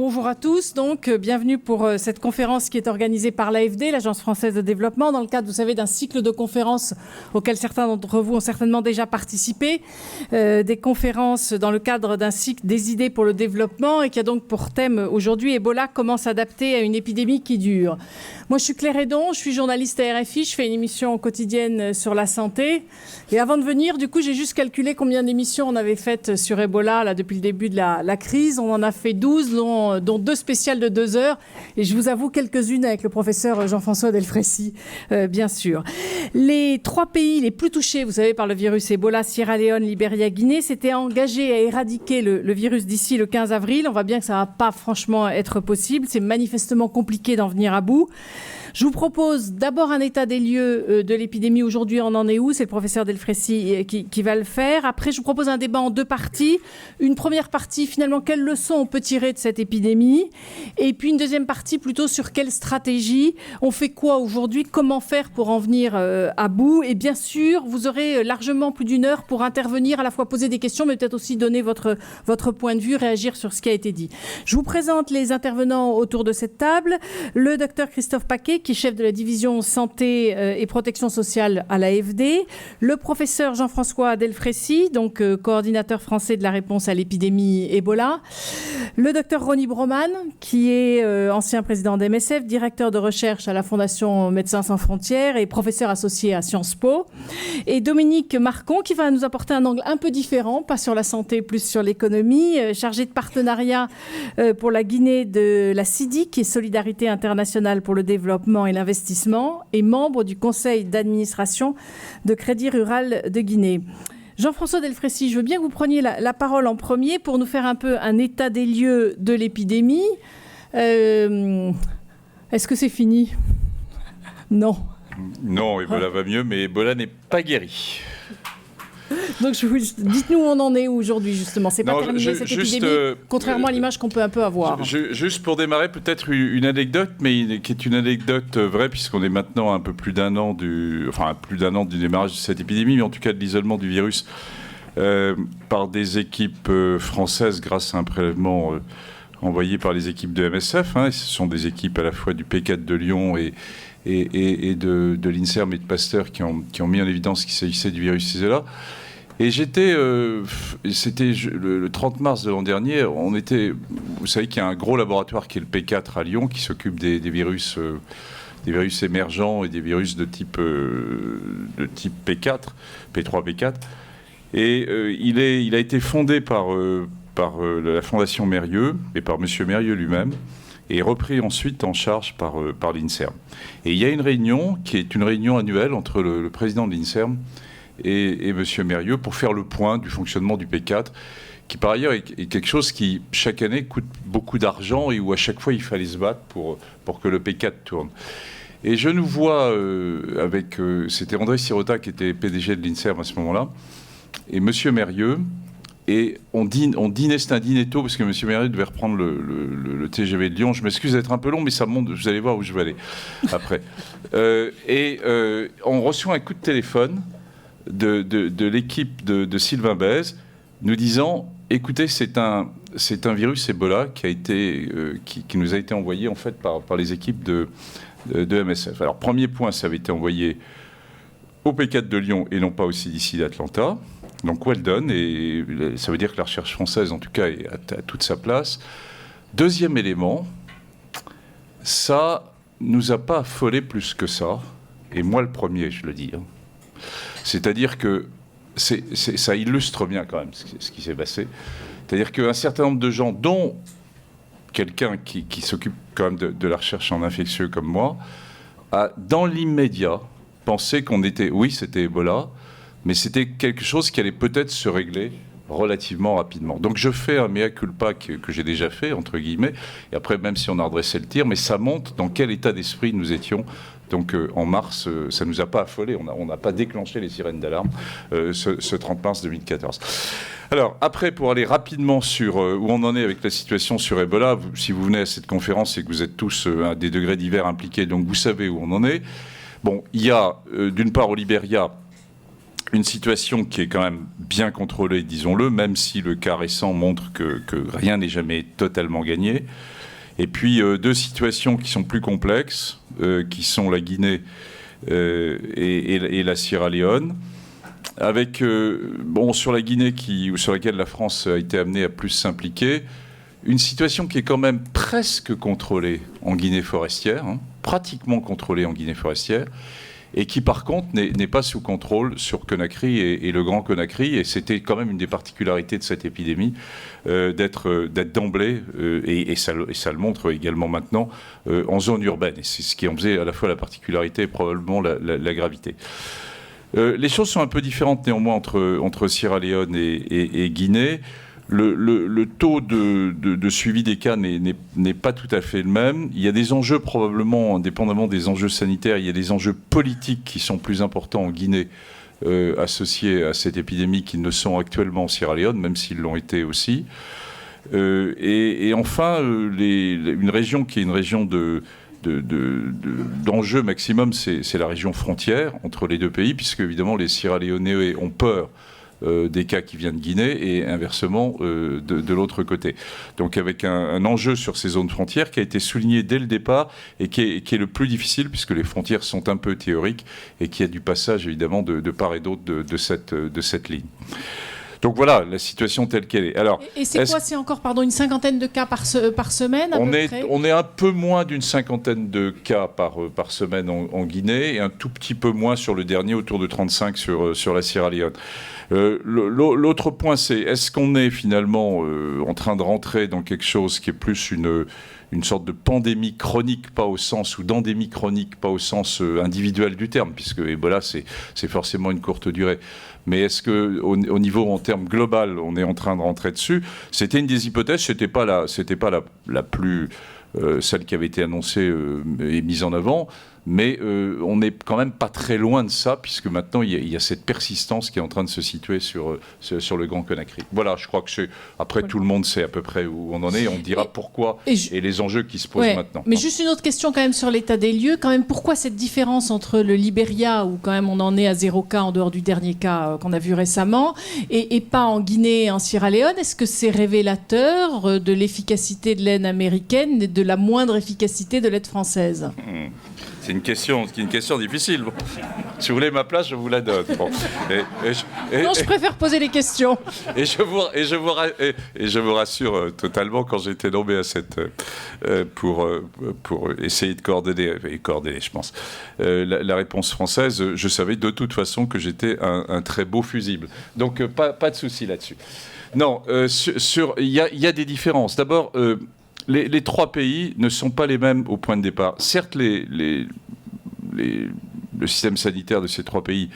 Bonjour à tous, donc bienvenue pour cette conférence qui est organisée par l'AFD, l'Agence française de développement, dans le cadre, vous savez, d'un cycle de conférences auxquelles certains d'entre vous ont certainement déjà participé, des conférences dans le cadre d'un cycle des idées pour le développement et qui a donc pour thème aujourd'hui Ebola, comment s'adapter à une épidémie qui dure. Moi, je suis Claire Hédon, je suis journaliste à RFI, je fais une émission quotidienne sur la santé. Et avant de venir, du coup, j'ai juste calculé combien d'émissions on avait faites sur Ebola là, depuis le début de la crise. On en a fait 12, dont 2 spéciales de 2 heures. Et je vous avoue quelques-unes avec le professeur Jean-François Delfraissy, bien sûr. Les 3 pays les plus touchés, vous savez, par le virus Ebola, Sierra Leone, Libéria, Guinée, s'étaient engagés à éradiquer le virus d'ici le 15 avril. On voit bien que ça ne va pas franchement être possible. C'est manifestement compliqué d'en venir à bout. Je vous propose d'abord un état des lieux de l'épidémie. Aujourd'hui, on en est où? C'est le professeur Delfraissy qui va le faire. Après, je vous propose un débat en 2 parties. Une première partie, finalement, quelles leçons on peut tirer de cette épidémie? Et puis une deuxième partie, plutôt sur quelle stratégie? On fait quoi aujourd'hui? Comment faire pour en venir à bout? Et bien sûr, vous aurez largement plus d'1 heure pour intervenir, à la fois poser des questions, mais peut-être aussi donner votre point de vue, réagir sur ce qui a été dit. Je vous présente les intervenants autour de cette table. Le docteur Christophe Paquet, qui est chef de la division santé et protection sociale à l'AFD, le professeur Jean-François Delfraissy, donc coordinateur français de la réponse à l'épidémie Ebola, le docteur Ronny Broman, qui est ancien président d'MSF, directeur de recherche à la Fondation Médecins sans frontières et professeur associé à Sciences Po, et Dominique Marcon, qui va nous apporter un angle un peu différent, pas sur la santé, plus sur l'économie, chargé de partenariat pour la Guinée de la CIDI, qui est Solidarité internationale pour le développement et l'investissement, et membre du conseil d'administration de Crédit Rural de Guinée. Jean-François Delfraissy, je veux bien que vous preniez la parole en premier pour nous faire un peu un état des lieux de l'épidémie. Est-ce que c'est fini? Non. Non, Ebola va mieux, mais Ebola n'est pas guéri. Donc, dites-nous où on en est aujourd'hui, justement. C'est pas terminé cette épidémie, contrairement à l'image qu'on peut un peu avoir. Juste pour démarrer, peut-être une anecdote, mais qui est une anecdote vraie, puisqu'on est maintenant un peu plus d'un an du démarrage de cette épidémie, mais en tout cas de l'isolement du virus par des équipes françaises grâce à un prélèvement envoyé par les équipes de MSF. Ce sont des équipes à la fois du P4 de Lyon et de l'INSERM et de Pasteur qui ont mis en évidence qu'il s'agissait du virus Ebola. Et c'était le 30 mars de l'an dernier, vous savez qu'il y a un gros laboratoire qui est le P4 à Lyon, qui s'occupe des virus émergents et des virus de type P4, P3, P4. Et il a été fondé par la Fondation Mérieux et par M. Mérieux lui-même, et repris ensuite en charge par l'INSERM. Et il y a une réunion qui est une réunion annuelle entre le président de l'INSERM et M. Mérieux pour faire le point du fonctionnement du P4, qui par ailleurs est quelque chose qui, chaque année, coûte beaucoup d'argent et où à chaque fois il fallait se battre pour que le P4 tourne. Et je nous vois c'était André Sirota qui était PDG de l'INSERM à ce moment-là, et M. Mérieux. Et on dînait, c'était un dîner tôt, parce que M. Mérieux devait reprendre le TGV de Lyon. Je m'excuse d'être un peu long, mais ça monte, vous allez voir où je vais aller après. On reçoit un coup de téléphone de l'équipe de Sylvain Bèze, nous disant, écoutez, c'est un virus Ebola qui nous a été envoyé en fait par les équipes de MSF. Alors, premier point, ça avait été envoyé au P4 de Lyon et non pas au CDC d'Atlanta. Donc, well done, et ça veut dire que la recherche française, en tout cas, a toute sa place. Deuxième élément, ça nous a pas affolé plus que ça, et moi le premier, je le dis. C'est-à-dire que ça illustre bien quand même ce qui s'est passé. C'est-à-dire qu'un certain nombre de gens, dont quelqu'un qui s'occupe quand même de la recherche en infectieux comme moi, a dans l'immédiat pensé c'était Ebola, mais c'était quelque chose qui allait peut-être se régler relativement rapidement. Donc je fais un mea culpa que j'ai déjà fait, entre guillemets, et après, même si on a redressé le tir, mais ça montre dans quel état d'esprit nous étions. Donc en mars, ça ne nous a pas affolés, on n'a pas déclenché les sirènes d'alarme ce 30 mars 2014. Alors après, pour aller rapidement sur où on en est avec la situation sur Ebola, si vous venez à cette conférence et que vous êtes tous à des degrés divers impliqués, donc vous savez où on en est. Bon, il y a d'une part au Libéria une situation qui est quand même bien contrôlée, disons-le, même si le cas récent montre que rien n'est jamais totalement gagné. Et puis deux situations qui sont plus complexes, qui sont la Guinée et la Sierra Leone. Avec, sur la Guinée, sur laquelle la France a été amenée à plus s'impliquer, une situation qui est quand même presque contrôlée en Guinée forestière, pratiquement contrôlée en Guinée forestière, et qui par contre n'est pas sous contrôle sur Conakry et le Grand Conakry. Et c'était quand même une des particularités de cette épidémie, d'être d'emblée, et ça le montre également maintenant, en zone urbaine. Et c'est ce qui en faisait à la fois la particularité et probablement la gravité. Les choses sont un peu différentes néanmoins entre Sierra Leone et Guinée. Le taux de suivi des cas n'est pas tout à fait le même. Il y a des enjeux probablement, indépendamment des enjeux sanitaires, il y a des enjeux politiques qui sont plus importants en Guinée associés à cette épidémie qu'ils ne sont actuellement en Sierra Leone, même s'ils l'ont été aussi. Et enfin, une région qui est une région d'enjeu maximum, c'est la région frontière entre les deux pays, puisque évidemment les Sierra-Léonais ont peur des cas qui viennent de Guinée et inversement de l'autre côté. Donc avec un enjeu sur ces zones frontières qui a été souligné dès le départ et qui est le plus difficile, puisque les frontières sont un peu théoriques et qu'il y a du passage évidemment de part et d'autre de cette ligne. Donc voilà, la situation telle qu'elle est. Alors, et c'est quoi? C'est encore, une cinquantaine de cas par semaine à peu près? On est un peu moins d'une cinquantaine de cas par semaine en Guinée et un tout petit peu moins sur le dernier, autour de 35 sur la Sierra Leone. L'autre point, c'est est-ce qu'on est finalement en train de rentrer dans quelque chose qui est plus une sorte de pandémie chronique, pas au sens, ou d'endémie chronique, pas au sens individuel du terme, puisque Ebola, c'est forcément une courte durée. Mais est-ce qu'au niveau, en termes global, on est en train de rentrer dessus? C'était une des hypothèses, c'était pas la plus... celle qui avait été annoncée et mise en avant, mais on n'est quand même pas très loin de ça, puisque maintenant il y a cette persistance qui est en train de se situer sur le Grand Conakry. Voilà, je crois que après tout le monde sait à peu près où on en est, on dira pourquoi et les enjeux qui se posent maintenant. Mais juste une autre question quand même sur l'état des lieux, quand même pourquoi cette différence entre le Libéria, où quand même on en est à 0 cas en dehors du dernier cas qu'on a vu récemment, et pas en Guinée et en Sierra Leone? Est-ce que c'est révélateur de l'efficacité de l'aide américaine et de la moindre efficacité de l'aide française? C'est une question difficile. Bon. Si vous voulez ma place, je vous la donne. Bon. Non, je préfère poser les questions. Et je vous rassure totalement, quand j'ai été nommé pour essayer de coordonner, je pense, la réponse française, je savais de toute façon que j'étais un très beau fusible. Donc pas de souci là-dessus. Non, il y a des différences. D'abord, les trois pays ne sont pas les mêmes au point de départ. Certes, le système sanitaire de ces trois pays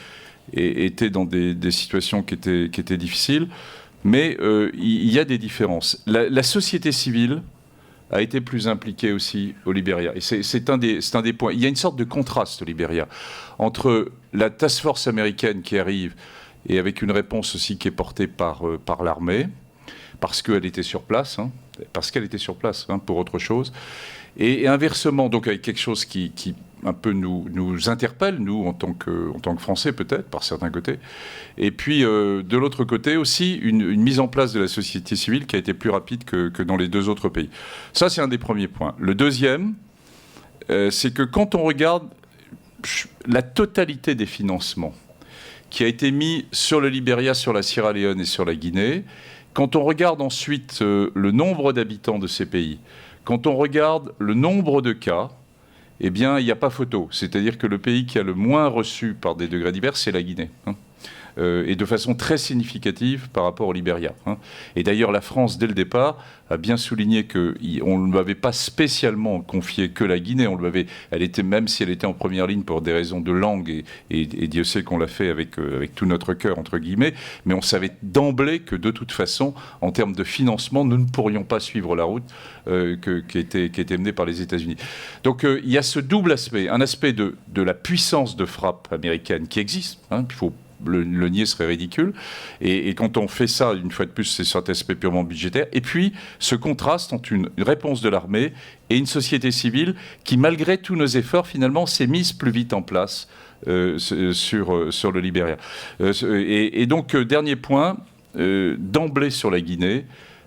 était dans des situations qui étaient difficiles, mais il y a des différences. La société civile a été plus impliquée aussi au Libéria. Et c'est un des points. Il y a une sorte de contraste au Libéria entre la task force américaine qui arrive et avec une réponse aussi qui est portée par l'armée, parce qu'elle était sur place, pour autre chose. Et inversement, donc avec quelque chose qui un peu nous interpelle, nous, en tant que Français peut-être, par certains côtés. Et puis, de l'autre côté aussi, une mise en place de la société civile qui a été plus rapide que dans les deux autres pays. Ça, c'est un des premiers points. Le deuxième, c'est que quand on regarde la totalité des financements qui a été mis sur le Libéria, sur la Sierra Leone et sur la Guinée, quand on regarde ensuite le nombre d'habitants de ces pays, quand on regarde le nombre de cas, eh bien, il n'y a pas photo. C'est-à-dire que le pays qui a le moins reçu par des degrés divers, c'est la Guinée. Et de façon très significative par rapport au Libéria. Et d'ailleurs, la France, dès le départ, a bien souligné qu'on ne lui avait pas spécialement confié que la Guinée. Même si elle était en première ligne pour des raisons de langue, et Dieu sait qu'on l'a fait avec tout notre cœur, entre guillemets, mais on savait d'emblée que de toute façon, en termes de financement, nous ne pourrions pas suivre la route qui était menée par les États-Unis. Donc il y a ce double aspect, un aspect de la puissance de frappe américaine qui existe, il faut le nier serait ridicule. Et quand on fait ça, une fois de plus, c'est cet aspect purement budgétaire. Et puis, ce contraste entre une réponse de l'armée et une société civile qui, malgré tous nos efforts, finalement, s'est mise plus vite en place sur le Libéria. Et donc, dernier point, d'emblée sur la Guinée,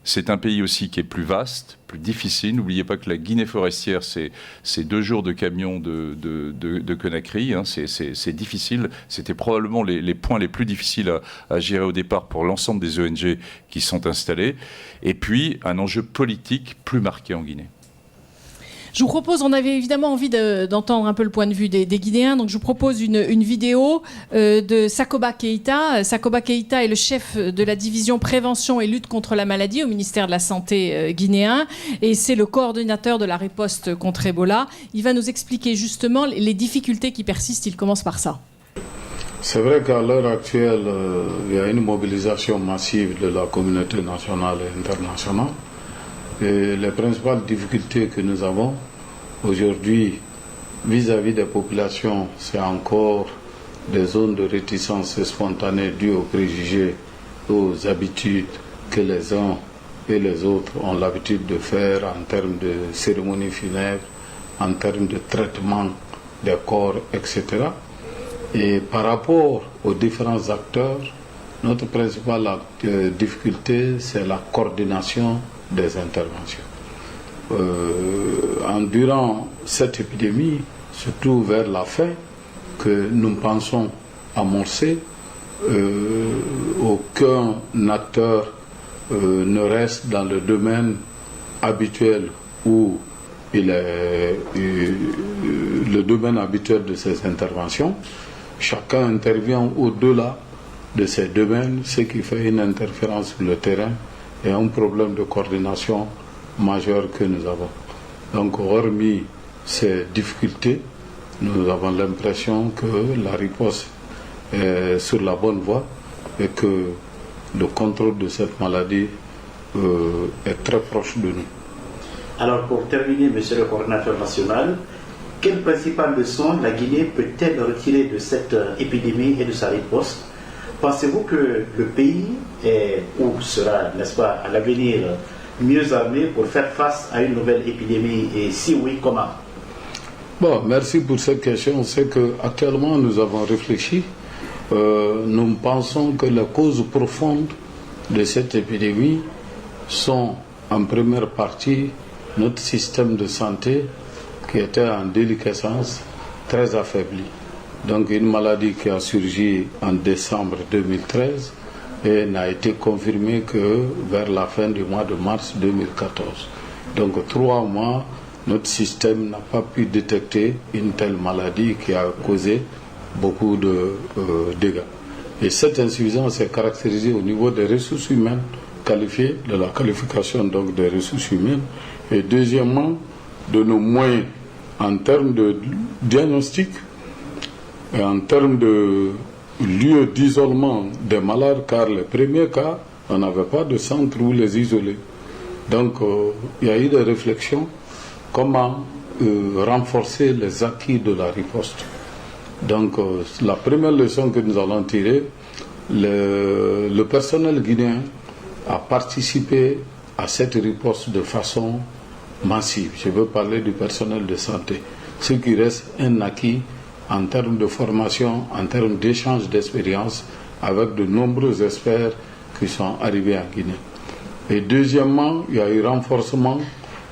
C'est un pays aussi qui est plus vaste, plus difficile. N'oubliez pas que la Guinée forestière, c'est 2 jours de camion de Conakry. Hein. C'est difficile. C'était probablement les points les plus difficiles à gérer au départ pour l'ensemble des ONG qui sont installées. Et puis, un enjeu politique plus marqué en Guinée. Je vous propose, on avait évidemment envie d'entendre un peu le point de vue des Guinéens, donc je vous propose une vidéo de Sakoba Keïta. Sakoba Keïta est le chef de la division prévention et lutte contre la maladie au ministère de la Santé guinéen, et c'est le coordinateur de la riposte contre Ebola. Il va nous expliquer justement les difficultés qui persistent. Il commence par ça. C'est vrai qu'à l'heure actuelle, il y a une mobilisation massive de la communauté nationale et internationale. Et les principales difficultés que nous avons aujourd'hui vis-à-vis des populations, c'est encore des zones de réticence spontanée dues aux préjugés, aux habitudes que les uns et les autres ont l'habitude de faire en termes de cérémonies funèbres, en termes de traitement des corps, etc. Et par rapport aux différents acteurs, notre principale difficulté, c'est la coordination des interventions. Durant cette épidémie, surtout vers la fin, que nous pensons amorcer, aucun acteur ne reste dans le domaine habituel où il est le domaine habituel de ces interventions. Chacun intervient au-delà de ces domaines, ce qui fait une interférence sur le terrain et un problème de coordination majeur que nous avons. Donc, hormis ces difficultés, nous avons l'impression que la riposte est sur la bonne voie et que le contrôle de cette maladie est très proche de nous. Alors, pour terminer, monsieur le coordinateur national, quelle principale leçon la Guinée peut-elle retirer de cette épidémie et de sa riposte? Pensez-vous que le pays est ou sera, n'est-ce pas, à l'avenir mieux armé pour faire face à une nouvelle épidémie, et si oui, comment? Bon, merci pour cette question. C'est qu'actuellement nous avons réfléchi. Nous pensons que les causes profondes de cette épidémie sont en première partie notre système de santé qui était en déliquescence, très affaibli. Donc une maladie qui a surgi en décembre 2013 et n'a été confirmée que vers la fin du mois de mars 2014. Donc 3 mois, notre système n'a pas pu détecter une telle maladie qui a causé beaucoup de dégâts. Et cette insuffisance est caractérisée au niveau des ressources humaines qualifiées, de la qualification donc des ressources humaines, et deuxièmement de nos moyens en termes de diagnostic et en termes de lieux d'isolement des malades, car les premiers cas, on n'avait pas de centre où les isoler. Donc il y a eu des réflexions comment renforcer les acquis de la riposte. Donc la première leçon que nous allons tirer, le personnel guinéen a participé à cette riposte de façon massive. Je veux parler du personnel de santé, ce qui reste un acquis en termes de formation, en termes d'échange d'expérience avec de nombreux experts qui sont arrivés en Guinée. Et deuxièmement, il y a eu renforcement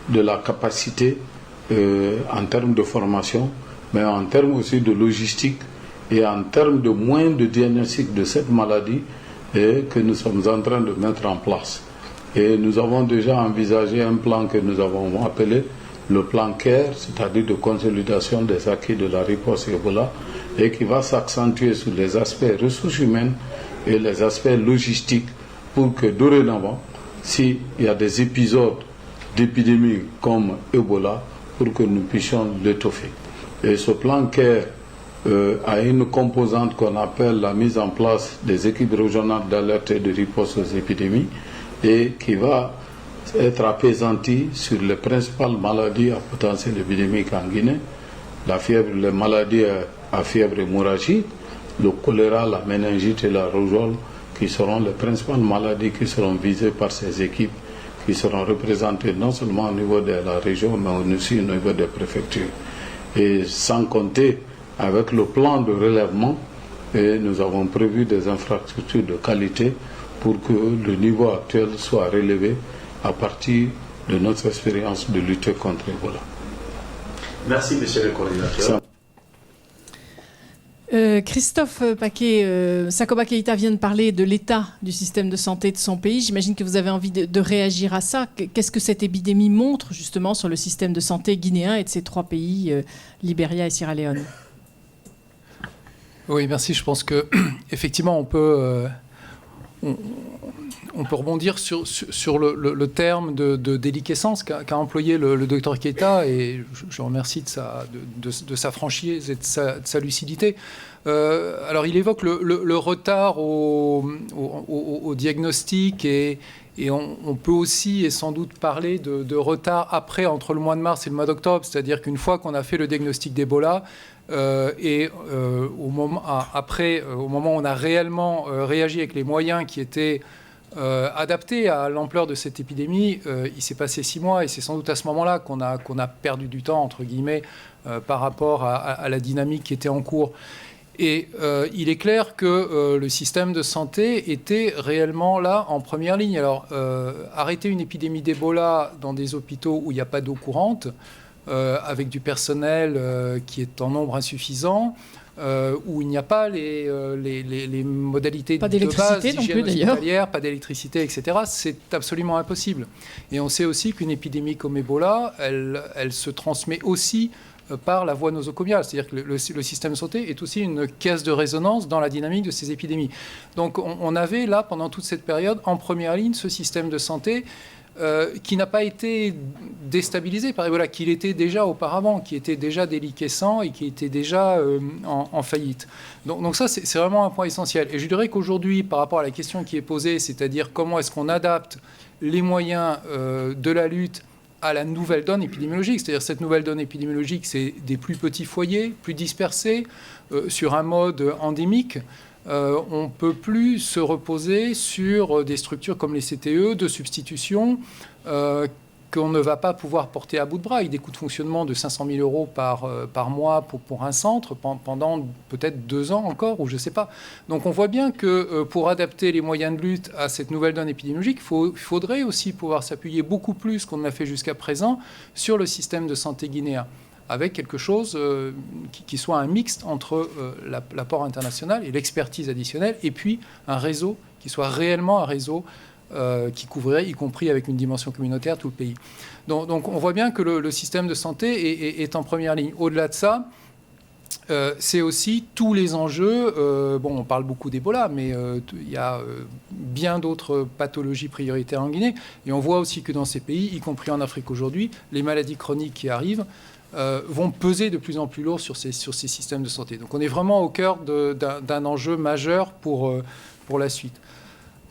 de la capacité en termes de formation, mais en termes aussi de logistique et en termes de moyens de diagnostic de cette maladie que nous sommes en train de mettre en place. Et nous avons déjà envisagé un plan que nous avons appelé le plan CARE, c'est-à-dire de consolidation des acquis de la riposte Ebola, et qui va s'accentuer sur les aspects ressources humaines et les aspects logistiques pour que dorénavant, s'il y a des épisodes d'épidémie comme Ebola, pour que nous puissions l'étoffer. Et ce plan CARE a une composante qu'on appelle la mise en place des équipes régionales d'alerte et de riposte aux épidémies, et qui va être apaisantie sur les principales maladies à potentiel épidémique en Guinée, la fièvre, les maladies à fièvre hémorragique, le choléra, la méningite et la rougeole, qui seront les principales maladies qui seront visées par ces équipes, qui seront représentées non seulement au niveau de la région, mais aussi au niveau des préfectures. Et sans compter avec le plan de relèvement, et nous avons prévu des infrastructures de qualité pour que le niveau actuel soit relevé à partir de notre expérience de lutter contre Ebola. Merci, monsieur le coordinateur. Christophe Paquet, Sakoba Keïta vient de parler de l'état du système de santé de son pays. J'imagine que vous avez envie de réagir à ça. Qu'est-ce que cette épidémie montre justement sur le système de santé guinéen et de ces 3 pays, Libéria et Sierra Leone? Oui, merci. Je pense que effectivement, on peut rebondir sur le terme de déliquescence qu'a employé le docteur Keïta, et je remercie de sa franchise et de sa lucidité. Alors, il évoque le retard au diagnostic, et on peut aussi et sans doute parler de retard après, entre le mois de mars et le mois d'octobre, c'est-à-dire qu'une fois qu'on a fait le diagnostic d'Ebola, au moment où on a réellement réagi avec les moyens qui étaient adaptés à l'ampleur de cette épidémie, il s'est passé 6 mois, et c'est sans doute à ce moment-là qu'on a perdu du temps, entre guillemets, par rapport à la dynamique qui était en cours. Et il est clair que le système de santé était réellement là en première ligne. Alors, arrêter une épidémie d'Ebola dans des hôpitaux où il n'y a pas d'eau courante, avec du personnel qui est en nombre insuffisant, où il n'y a pas les modalités de base d'hygiène hospitalière, pas d'électricité, etc., c'est absolument impossible. Et on sait aussi qu'une épidémie comme Ebola, elle se transmet aussi par la voie nosocomiale, c'est-à-dire que le système de santé est aussi une caisse de résonance dans la dynamique de ces épidémies. Donc on avait là, pendant toute cette période, en première ligne, ce système de santé qui n'a pas été déstabilisé par Ebola, qu'il était déjà auparavant, qui était déjà déliquescent et qui était déjà en faillite. Donc ça, c'est vraiment un point essentiel. Et je dirais qu'aujourd'hui, par rapport à la question qui est posée, c'est-à-dire comment est-ce qu'on adapte les moyens de la lutte à la nouvelle donne épidémiologique, c'est-à-dire cette nouvelle donne épidémiologique, c'est des plus petits foyers, plus dispersés, sur un mode endémique. On ne peut plus se reposer sur des structures comme les CTE de substitution qu'on ne va pas pouvoir porter à bout de bras, avec des coûts de fonctionnement de 500 000 euros par mois pour un centre pendant peut-être 2 ans encore, ou je ne sais pas. Donc on voit bien que pour adapter les moyens de lutte à cette nouvelle donne épidémiologique, il faudrait aussi pouvoir s'appuyer beaucoup plus qu'on ne l'a fait jusqu'à présent sur le système de santé guinéen, avec quelque chose qui soit un mixte entre l'apport international et l'expertise additionnelle, et puis un réseau qui soit réellement un réseau qui couvrirait, y compris avec une dimension communautaire, tout le pays. Donc on voit bien que le système de santé est en première ligne. Au-delà de ça, c'est aussi tous les enjeux. On parle beaucoup d'Ebola, mais il y a bien d'autres pathologies prioritaires en Guinée. Et on voit aussi que dans ces pays, y compris en Afrique aujourd'hui, les maladies chroniques qui arrivent vont peser de plus en plus lourd sur ces systèmes de santé. Donc on est vraiment au cœur d'un enjeu majeur pour la suite.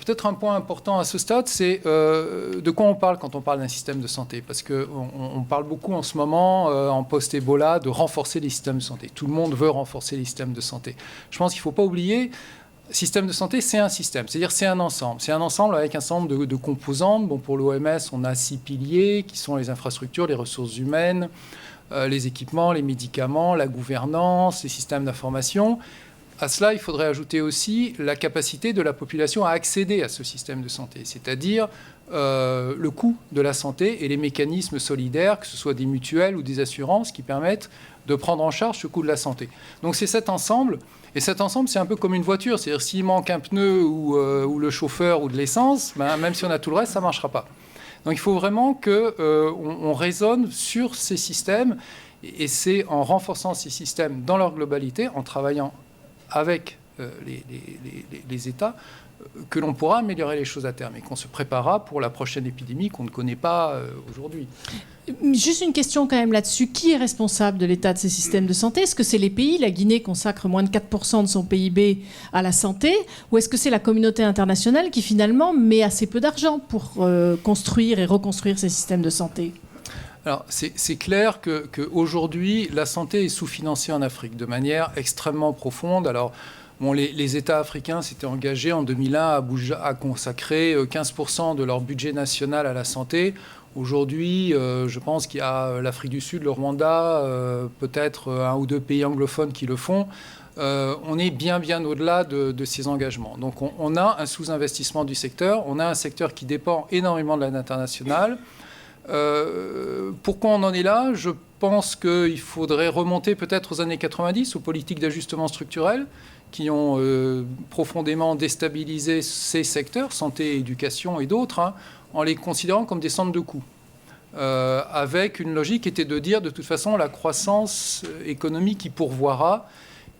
Peut-être un point important à ce stade, c'est de quoi on parle quand on parle d'un système de santé. Parce qu'on parle beaucoup en ce moment, en post-Ebola, de renforcer les systèmes de santé. Tout le monde veut renforcer les systèmes de santé. Je pense qu'il ne faut pas oublier, système de santé, c'est un système. C'est-à-dire c'est un ensemble. C'est un ensemble avec un certain nombre de composantes. Bon, pour l'OMS, on a 6 piliers qui sont les infrastructures, les ressources humaines, les équipements, les médicaments, la gouvernance, les systèmes d'information. À cela, il faudrait ajouter aussi la capacité de la population à accéder à ce système de santé, c'est-à-dire le coût de la santé et les mécanismes solidaires, que ce soit des mutuelles ou des assurances, qui permettent de prendre en charge ce coût de la santé. Donc c'est cet ensemble, et cet ensemble, c'est un peu comme une voiture, c'est-à-dire s'il manque un pneu ou le chauffeur ou de l'essence, même si on a tout le reste, ça ne marchera pas. Donc il faut vraiment qu'on raisonne sur ces systèmes, et c'est en renforçant ces systèmes dans leur globalité, en travaillant avec les États, que l'on pourra améliorer les choses à terme et qu'on se préparera pour la prochaine épidémie qu'on ne connaît pas aujourd'hui. Juste une question quand même là-dessus. Qui est responsable de l'état de ces systèmes de santé? Est-ce que c'est les pays? La Guinée consacre moins de 4% de son PIB à la santé. Ou est-ce que c'est la communauté internationale qui finalement met assez peu d'argent pour construire et reconstruire ces systèmes de santé? Alors, c'est clair qu'aujourd'hui, la santé est sous-financée en Afrique de manière extrêmement profonde. Alors, les États africains s'étaient engagés en 2001 à consacrer 15% de leur budget national à la santé. Aujourd'hui, je pense qu'il y a l'Afrique du Sud, le Rwanda, peut-être un ou deux pays anglophones qui le font. On est bien au-delà de ces engagements. Donc on a un sous-investissement du secteur, on a un secteur qui dépend énormément de l'aide internationale. Pourquoi on en est là ? Je pense qu'il faudrait remonter peut-être aux années 90, aux politiques d'ajustement structurel, qui ont profondément déstabilisé ces secteurs, santé, éducation et d'autres, hein, en les considérant comme des centres de coûts. Avec une logique qui était de dire, de toute façon, la croissance économique qui pourvoira.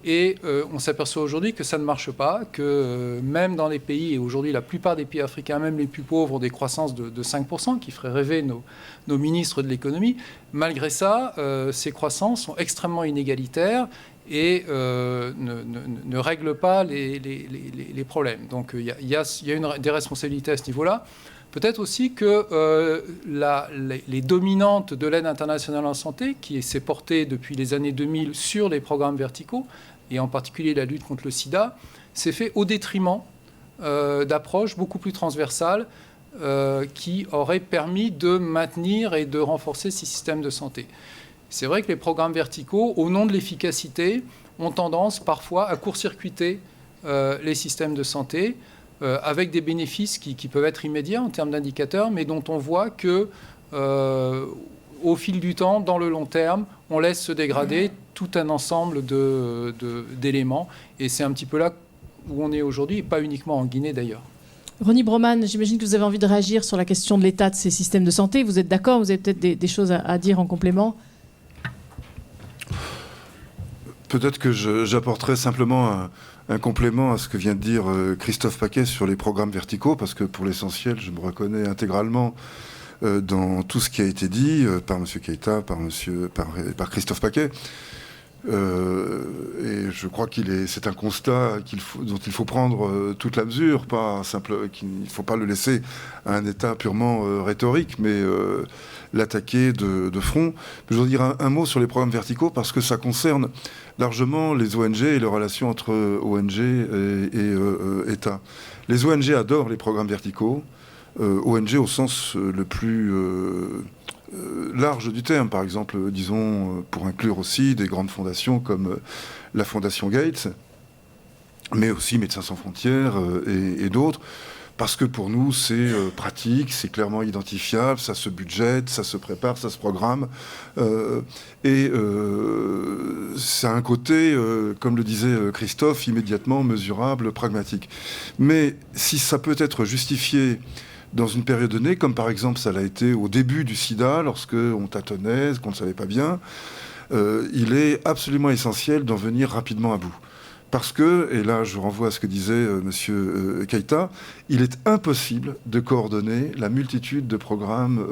Et on s'aperçoit aujourd'hui que ça ne marche pas, que même dans les pays, et aujourd'hui la plupart des pays africains, même les plus pauvres, ont des croissances de 5%, qui feraient rêver nos ministres de l'économie. Malgré ça, ces croissances sont extrêmement inégalitaires et ne règlent pas les problèmes. Donc il y a des responsabilités à ce niveau-là. Peut-être aussi que les dominantes de l'aide internationale en santé, qui s'est portée depuis les années 2000 sur les programmes verticaux, et en particulier la lutte contre le sida, s'est fait au détriment d'approches beaucoup plus transversales qui auraient permis de maintenir et de renforcer ces systèmes de santé. C'est vrai que les programmes verticaux, au nom de l'efficacité, ont tendance parfois à court-circuiter les systèmes de santé, avec des bénéfices qui peuvent être immédiats en termes d'indicateurs, mais dont on voit que, au fil du temps, dans le long terme, on laisse se dégrader tout un ensemble d'éléments. Et c'est un petit peu là où on est aujourd'hui, et pas uniquement en Guinée d'ailleurs. Ronnie Broman, j'imagine que vous avez envie de réagir sur la question de l'état de ces systèmes de santé. Vous êtes d'accord ? Vous avez peut-être des choses à dire en complément ? Peut-être que j'apporterai simplement un complément à ce que vient de dire Christophe Paquet sur les programmes verticaux, parce que pour l'essentiel, je me reconnais intégralement dans tout ce qui a été dit par M. Keïta, par Christophe Paquet. Et je crois c'est un constat dont il faut prendre toute la mesure, qu'il ne faut pas le laisser à un état purement rhétorique, mais l'attaquer de front. Je voudrais dire un mot sur les programmes verticaux, parce que ça concerne largement les ONG et les relations entre ONG et État. Les ONG adorent les programmes verticaux, ONG au sens le plus large du terme, par exemple, disons, pour inclure aussi des grandes fondations comme la Fondation Gates, mais aussi Médecins sans frontières et d'autres, parce que pour nous, c'est pratique, c'est clairement identifiable, ça se budgète, ça se prépare, ça se programme, et ça a un côté, comme le disait Christophe, immédiatement mesurable, pragmatique. Mais si ça peut être justifié dans une période donnée, comme par exemple ça l'a été au début du sida, lorsqu'on tâtonnait, qu'on ne savait pas bien, il est absolument essentiel d'en venir rapidement à bout. Parce que, et là je renvoie à ce que disait M. Keïta, il est impossible de coordonner la multitude de programmes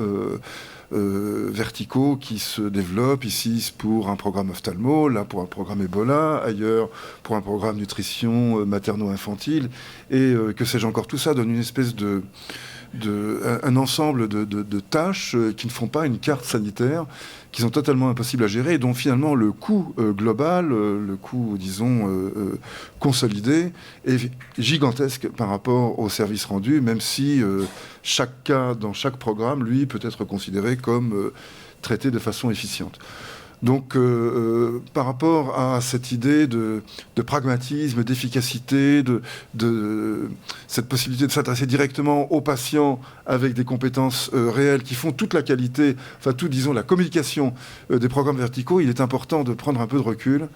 verticaux qui se développent, ici pour un programme ophtalmo, là pour un programme Ebola, ailleurs pour un programme nutrition materno-infantile, et que sais-je encore. Tout ça donne une espèce un ensemble de tâches qui ne font pas une carte sanitaire, qui sont totalement impossibles à gérer, et dont finalement le coût global, le coût, disons, consolidé, est gigantesque par rapport aux services rendus, même si chaque cas dans chaque programme, lui, peut être considéré comme traité de façon efficiente. Donc, par rapport à cette idée de pragmatisme, d'efficacité, de cette possibilité de s'adresser directement aux patients avec des compétences réelles qui font toute la qualité, enfin, disons, la communication des programmes verticaux, il est important de prendre un peu de recul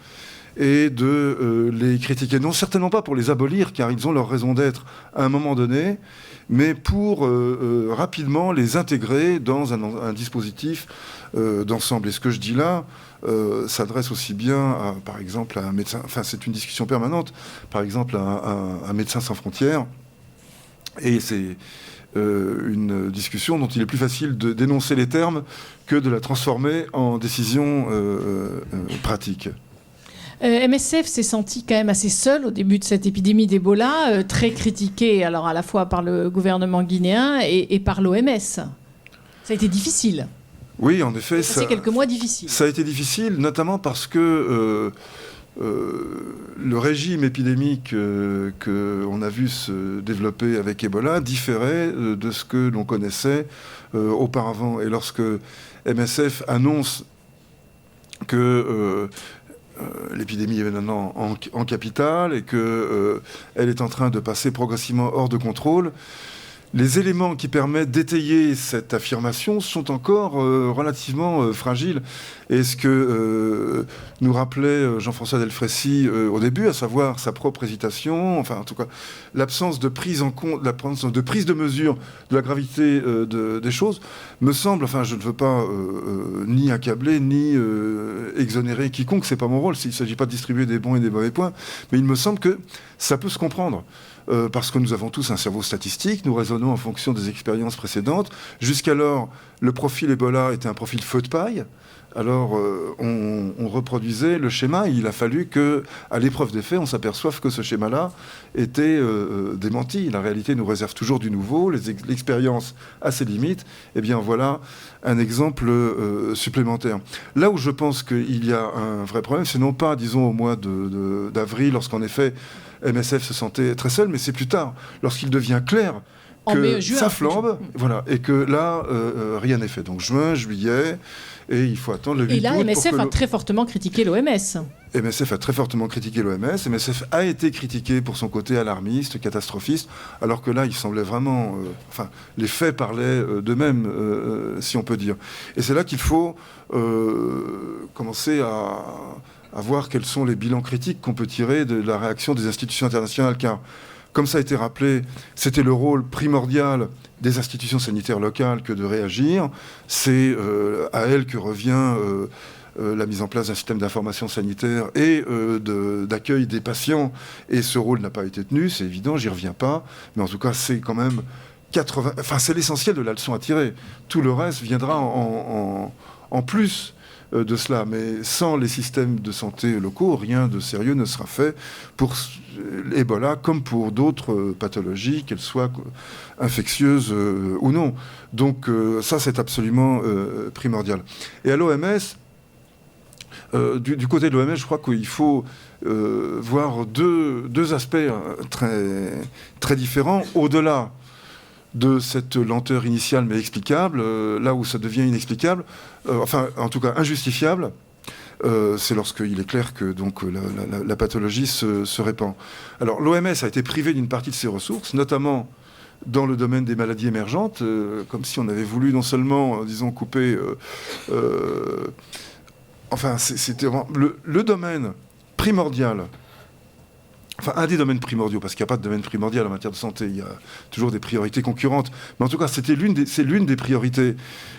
et de les critiquer. Non, certainement pas pour les abolir, car ils ont leur raison d'être à un moment donné, mais pour rapidement les intégrer dans un dispositif d'ensemble. Et ce que je dis là s'adresse aussi bien, par exemple, à un médecin, enfin c'est une discussion permanente, par exemple à un médecin sans frontières, et c'est une discussion dont il est plus facile de dénoncer les termes que de la transformer en décision pratique. MSF s'est senti quand même assez seul au début de cette épidémie d'Ebola, très critiqué alors à la fois par le gouvernement guinéen et par l'OMS. Ça a été difficile. Oui, en effet. C'est quelques mois difficiles. Ça a été difficile, notamment parce que le régime épidémique qu'on a vu se développer avec Ebola différait de ce que l'on connaissait auparavant. Et lorsque MSF annonce que l'épidémie est maintenant en capitale et qu'elle est en train de passer progressivement hors de contrôle, les éléments qui permettent d'étayer cette affirmation sont encore relativement fragiles. Et ce que nous rappelait Jean-François Delfraissy au début, à savoir sa propre hésitation, enfin en tout cas l'absence de prise en compte, l'absence de prise de mesure de la gravité des choses, me semble, enfin je ne veux pas ni accabler, ni exonérer quiconque, c'est pas mon rôle, il ne s'agit pas de distribuer des bons et des mauvais points, mais il me semble que ça peut se comprendre. Parce que nous avons tous un cerveau statistique, nous raisonnons en fonction des expériences précédentes. Jusqu'alors, le profil Ebola était un profil feu de paille. Alors, on reproduisait le schéma. Il a fallu qu'à l'épreuve des faits, on s'aperçoive que ce schéma-là était démenti. La réalité nous réserve toujours du nouveau. L'expérience a ses limites. Eh bien, voilà un exemple supplémentaire. Là où je pense qu'il y a un vrai problème, c'est non pas, disons, au mois d'avril, lorsqu'en effet, MSF se sentait très seul, mais c'est plus tard, lorsqu'il devient clair que ça flambe, voilà, et que là, rien n'est fait. Donc juin, juillet, et il faut attendre le 8 août. Et là, MSF a très fortement critiqué l'OMS. MSF a très fortement critiqué l'OMS. MSF a été critiqué pour son côté alarmiste, catastrophiste, alors que là, il semblait vraiment... enfin, les faits parlaient d'eux-mêmes, si on peut dire. Et c'est là qu'il faut commencer à voir quels sont les bilans critiques qu'on peut tirer de la réaction des institutions internationales, car, comme ça a été rappelé, c'était le rôle primordial des institutions sanitaires locales que de réagir. C'est à elles que revient la mise en place d'un système d'information sanitaire et d'accueil des patients, et ce rôle n'a pas été tenu, c'est évident, j'y reviens pas, mais en tout cas, c'est quand même c'est l'essentiel de la leçon à tirer. Tout le reste viendra en plus de cela, mais sans les systèmes de santé locaux, rien de sérieux ne sera fait pour Ebola comme pour d'autres pathologies, qu'elles soient infectieuses ou non. Donc ça, c'est absolument primordial. Et à l'OMS, du côté de l'OMS, je crois qu'il faut voir deux aspects très, très différents, au-delà de cette lenteur initiale mais explicable, là où ça devient inexplicable, enfin en tout cas injustifiable, c'est lorsqu'il est clair que donc, la pathologie se répand. Alors l'OMS a été privée d'une partie de ses ressources, notamment dans le domaine des maladies émergentes, comme si on avait voulu non seulement, disons, couper... enfin, c'était vraiment le domaine primordial. Enfin, un des domaines primordiaux, parce qu'il n'y a pas de domaine primordial en matière de santé, il y a toujours des priorités concurrentes. Mais en tout cas, c'est l'une des priorités.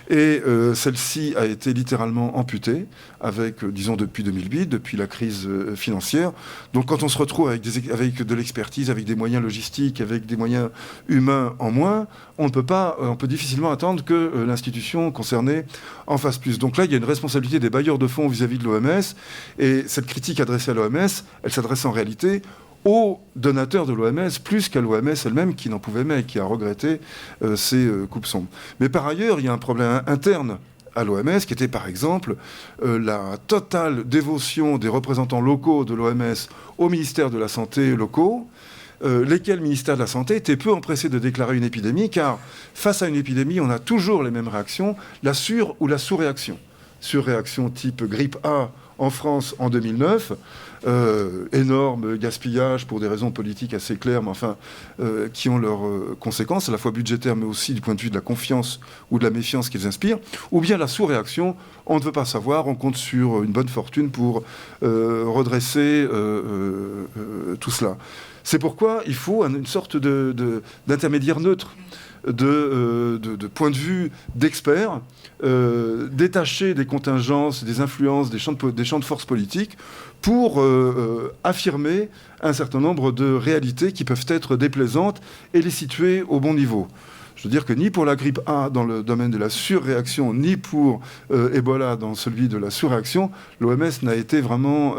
Et celle-ci a été littéralement amputée, avec, disons, depuis 2008, depuis la crise financière. Donc quand on se retrouve avec de l'expertise, avec des moyens logistiques, avec des moyens humains en moins, on peut difficilement attendre que l'institution concernée en fasse plus. Donc là, il y a une responsabilité des bailleurs de fonds vis-à-vis de l'OMS. Et cette critique adressée à l'OMS, elle s'adresse en réalité aux donateurs de l'OMS, plus qu'à l'OMS elle-même, qui n'en pouvait mais qui a regretté ces coupes sombres. Mais par ailleurs, il y a un problème interne à l'OMS, qui était par exemple la totale dévotion des représentants locaux de l'OMS au ministère de la Santé locaux, lesquels ministères de la Santé étaient peu empressés de déclarer une épidémie, car face à une épidémie, on a toujours les mêmes réactions, la sur- ou la sous-réaction. Surréaction type grippe A en France en 2009, énorme gaspillage pour des raisons politiques assez claires, mais enfin, qui ont leurs conséquences, à la fois budgétaires, mais aussi du point de vue de la confiance ou de la méfiance qu'ils inspirent, ou bien la sous-réaction, on ne veut pas savoir, on compte sur une bonne fortune pour redresser tout cela. C'est pourquoi il faut une sorte d'intermédiaire neutre, de point de vue d'experts, détaché des contingences, des influences, des champs de force politiques, pour affirmer un certain nombre de réalités qui peuvent être déplaisantes et les situer au bon niveau. Je veux dire que ni pour la grippe A dans le domaine de la surréaction, ni pour Ebola dans celui de la surréaction, l'OMS n'a été vraiment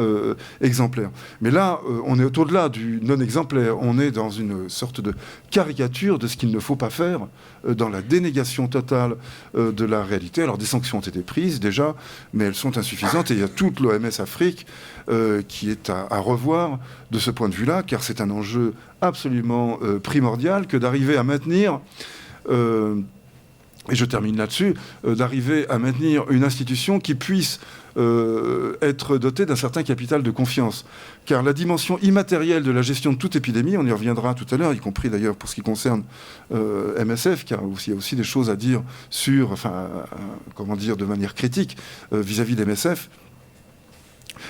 exemplaire. Mais là, on est au-delà du non-exemplaire. On est dans une sorte de caricature de ce qu'il ne faut pas faire, dans la dénégation totale de la réalité. Alors des sanctions ont été prises déjà, mais elles sont insuffisantes. Et il y a toute l'OMS Afrique qui est à revoir de ce point de vue-là, car c'est un enjeu absolument primordial que d'arriver à maintenir, et je termine là-dessus, d'arriver à maintenir une institution qui puisse être dotée d'un certain capital de confiance. Car la dimension immatérielle de la gestion de toute épidémie, on y reviendra tout à l'heure, y compris d'ailleurs pour ce qui concerne MSF, car il y a aussi des choses à dire sur, comment dire, de manière critique vis-à-vis d'MSF.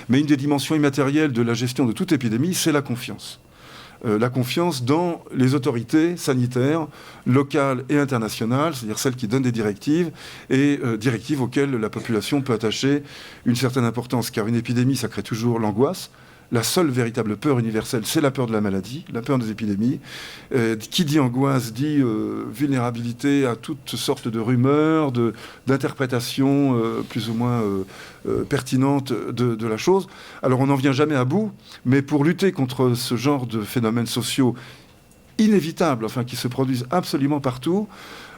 Mais une des dimensions immatérielles de la gestion de toute épidémie, c'est la confiance. La confiance dans les autorités sanitaires locales et internationales, c'est-à-dire celles qui donnent des directives, et directives auxquelles la population peut attacher une certaine importance, car une épidémie, ça crée toujours l'angoisse. La seule véritable peur universelle, c'est la peur de la maladie, la peur des épidémies. Qui dit angoisse dit vulnérabilité à toutes sortes de rumeurs, d'interprétations plus ou moins pertinentes de la chose. Alors on n'en vient jamais à bout, mais pour lutter contre ce genre de phénomènes sociaux inévitables, enfin qui se produisent absolument partout,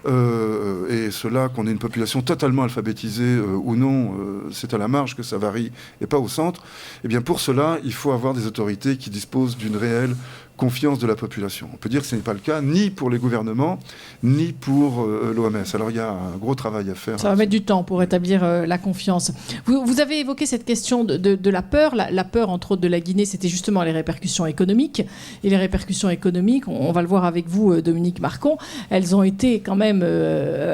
et cela, qu'on ait une population totalement alphabétisée ou non, c'est à la marge que ça varie et pas au centre, et bien pour cela, il faut avoir des autorités qui disposent d'une réelle confiance de la population. On peut dire que ce n'est pas le cas ni pour les gouvernements, ni pour l'OMS. Alors il y a un gros travail à faire. Ça va mettre du temps pour établir la confiance. Vous avez évoqué cette question de la peur. La peur, entre autres, de la Guinée, c'était justement les répercussions économiques. Et les répercussions économiques, on va le voir avec vous, Dominique Marcon, elles ont été quand même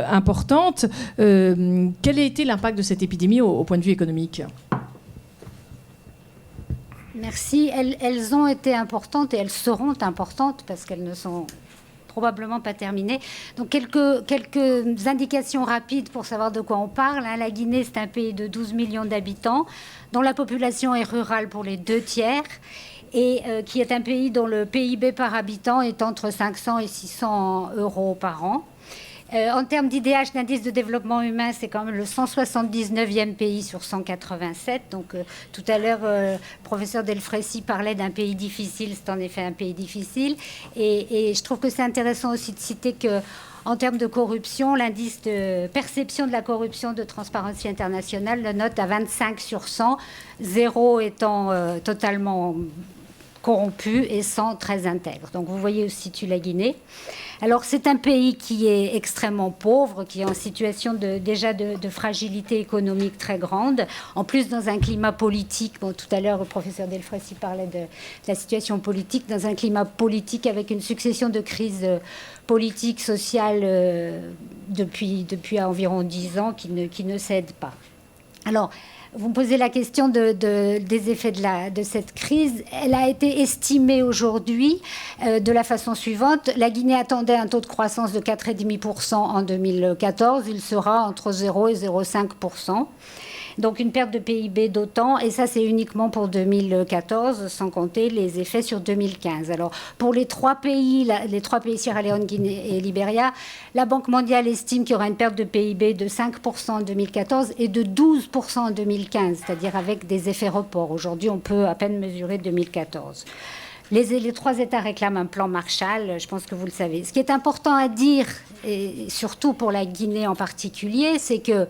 importantes. Quel a été l'impact de cette épidémie au point de vue économique ? Merci. Elles ont été importantes et elles seront importantes parce qu'elles ne sont probablement pas terminées. Donc quelques indications rapides pour savoir de quoi on parle. La Guinée, c'est un pays de 12 millions d'habitants dont la population est rurale pour les 2/3 et qui est un pays dont le PIB par habitant est entre 500 et 600 euros par an. En termes d'IDH, d'indice de développement humain, c'est quand même le 179e pays sur 187. Donc tout à l'heure, le professeur Delfraissy parlait d'un pays difficile. C'est en effet un pays difficile. Et je trouve que c'est intéressant aussi de citer que, en termes de corruption, l'indice de perception de la corruption de Transparency International le note à 25 sur 100, 0 étant totalement corrompu et 100 très intègre. Donc vous voyez où se situe la Guinée. Alors c'est un pays qui est extrêmement pauvre, qui est en situation déjà de fragilité économique très grande, en plus dans un climat politique, bon, tout à l'heure le professeur Delfraissy parlait de la situation politique, dans un climat politique avec une succession de crises politiques, sociales depuis environ 10 ans qui ne cèdent pas. Alors, vous me posez la question des effets de cette crise. Elle a été estimée aujourd'hui de la façon suivante. La Guinée attendait un taux de croissance de 4,5% en 2014. Il sera entre 0 et 0,5%. Donc une perte de PIB d'autant, et ça c'est uniquement pour 2014, sans compter les effets sur 2015. Alors pour les trois pays Sierra Leone, Guinée et Libéria, la Banque mondiale estime qu'il y aura une perte de PIB de 5% en 2014 et de 12% en 2015, c'est-à-dire avec des effets reports. Aujourd'hui, on peut à peine mesurer 2014. Les trois États réclament un plan Marshall, je pense que vous le savez. Ce qui est important à dire, et surtout pour la Guinée en particulier, c'est que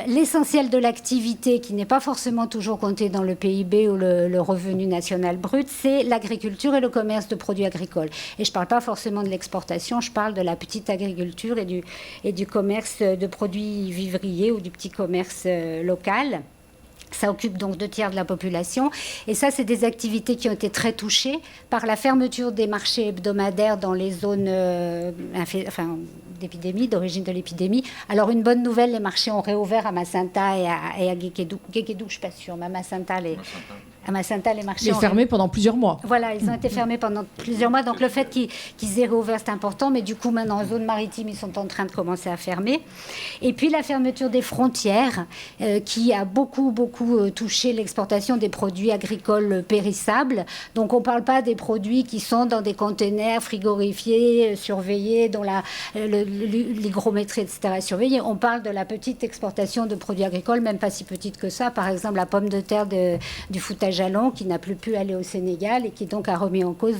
l'essentiel de l'activité, qui n'est pas forcément toujours compté dans le PIB ou le revenu national brut, c'est l'agriculture et le commerce de produits agricoles. Et je ne parle pas forcément de l'exportation, je parle de la petite agriculture et du commerce de produits vivriers ou du petit commerce local. Ça occupe donc 2/3 de la population. Et ça, c'est des activités qui ont été très touchées par la fermeture des marchés hebdomadaires dans les zones d'épidémie, d'origine de l'épidémie. Alors, une bonne nouvelle, les marchés ont réouvert à Massinta et à Guékédou. Guékédou, je ne suis pas sûre, mais à Massinta, les marchés ont fermés pendant plusieurs mois. Voilà, ils ont été fermés pendant plusieurs mois. Donc, le fait qu'ils aient réouvert, c'est important. Mais du coup, maintenant, en zone maritime, ils sont en train de commencer à fermer. Et puis, la fermeture des frontières, qui a beaucoup touché l'exportation des produits agricoles périssables. Donc, on ne parle pas des produits qui sont dans des containers frigorifiés, surveillés, dont l'hygrométrie, etc. est surveillée. On parle de la petite exportation de produits agricoles, même pas si petite que ça. Par exemple, la pomme de terre du foutager jalon qui n'a plus pu aller au Sénégal et qui donc a remis en cause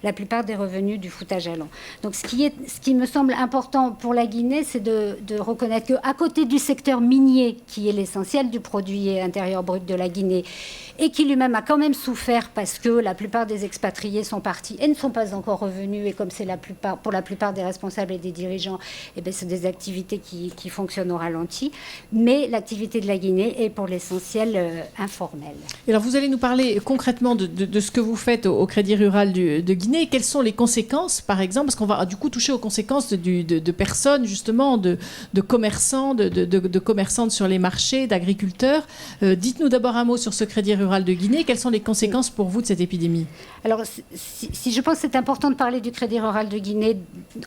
la plupart des revenus du foot à jalon. Donc ce qui me semble important pour la Guinée, c'est de reconnaître qu'à côté du secteur minier, qui est l'essentiel du produit intérieur brut de la Guinée, et qui lui-même a quand même souffert parce que la plupart des expatriés sont partis et ne sont pas encore revenus, et comme c'est pour la plupart des responsables et des dirigeants, eh bien, c'est des activités qui fonctionnent au ralenti, mais l'activité de la Guinée est pour l'essentiel informelle. Et alors vous allez nous parler concrètement de ce que vous faites au Crédit Rural de Guinée. Quelles sont les conséquences, par exemple, parce qu'on va du coup toucher aux conséquences de personnes, justement, de commerçants, de commerçantes sur les marchés, d'agriculteurs. Dites-nous d'abord un mot sur ce Crédit Rural de Guinée. Quelles sont les conséquences pour vous de cette épidémie? Alors, si je pense que c'est important de parler du Crédit Rural de Guinée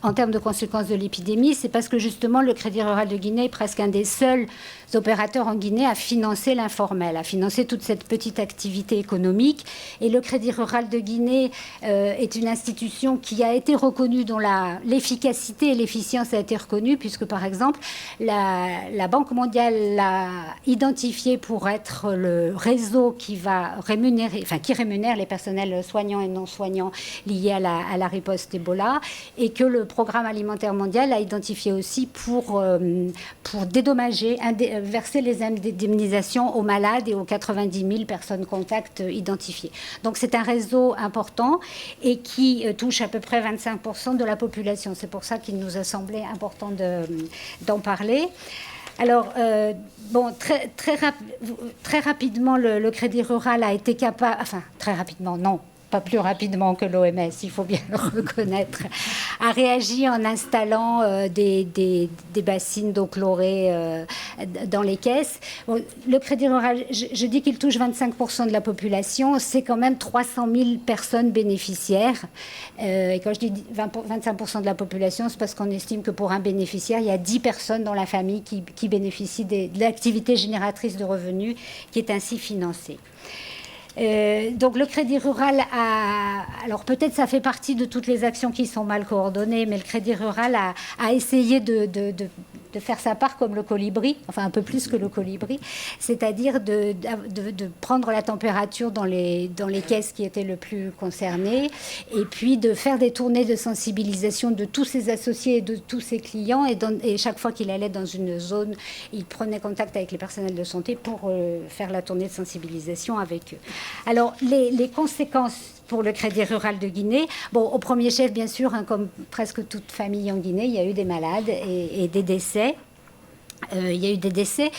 en termes de conséquences de l'épidémie, c'est parce que justement le Crédit Rural de Guinée est presque un des seuls opérateurs en Guinée à financer l'informel, à financer toute cette petite activité économique. Et le Crédit Rural de Guinée est une institution qui a été reconnue, dont l'efficacité et l'efficience a été reconnue, puisque par exemple la Banque mondiale l'a identifié pour être le réseau qui rémunère les personnels soignants et non soignants liés à la riposte Ebola, et que le Programme alimentaire mondial a identifié aussi pour dédommager, verser les indemnisations aux malades et aux 90 000 personnes contacts identifiées. Donc c'est un réseau important et qui touche à peu près 25% de la population. C'est pour ça qu'il nous a semblé important d'en parler. Alors, très rapidement, le Crédit Rural a été capable... Enfin, très rapidement, non. Pas plus rapidement que l'OMS, il faut bien le reconnaître, a réagi en installant des bassines d'eau chlorée dans les caisses. Bon, le Crédit Rural, je dis qu'il touche 25% de la population, c'est quand même 300 000 personnes bénéficiaires. Et quand je dis 25% de la population, c'est parce qu'on estime que pour un bénéficiaire, il y a 10 personnes dans la famille qui bénéficient de l'activité génératrice de revenus qui est ainsi financée. Donc le Crédit Rural alors peut-être ça fait partie de toutes les actions qui sont mal coordonnées, mais le Crédit Rural a essayé de faire sa part comme le colibri, enfin un peu plus que le colibri, c'est-à-dire de prendre la température dans les caisses qui étaient le plus concernées, et puis de faire des tournées de sensibilisation de tous ses associés et de tous ses clients, et chaque fois qu'il allait dans une zone, il prenait contact avec les personnels de santé pour faire la tournée de sensibilisation avec eux. Alors, les conséquences pour le Crédit Rural de Guinée, bon, au premier chef, bien sûr, comme presque toute famille en Guinée, il y a eu des malades et des décès. Il y a eu des décès,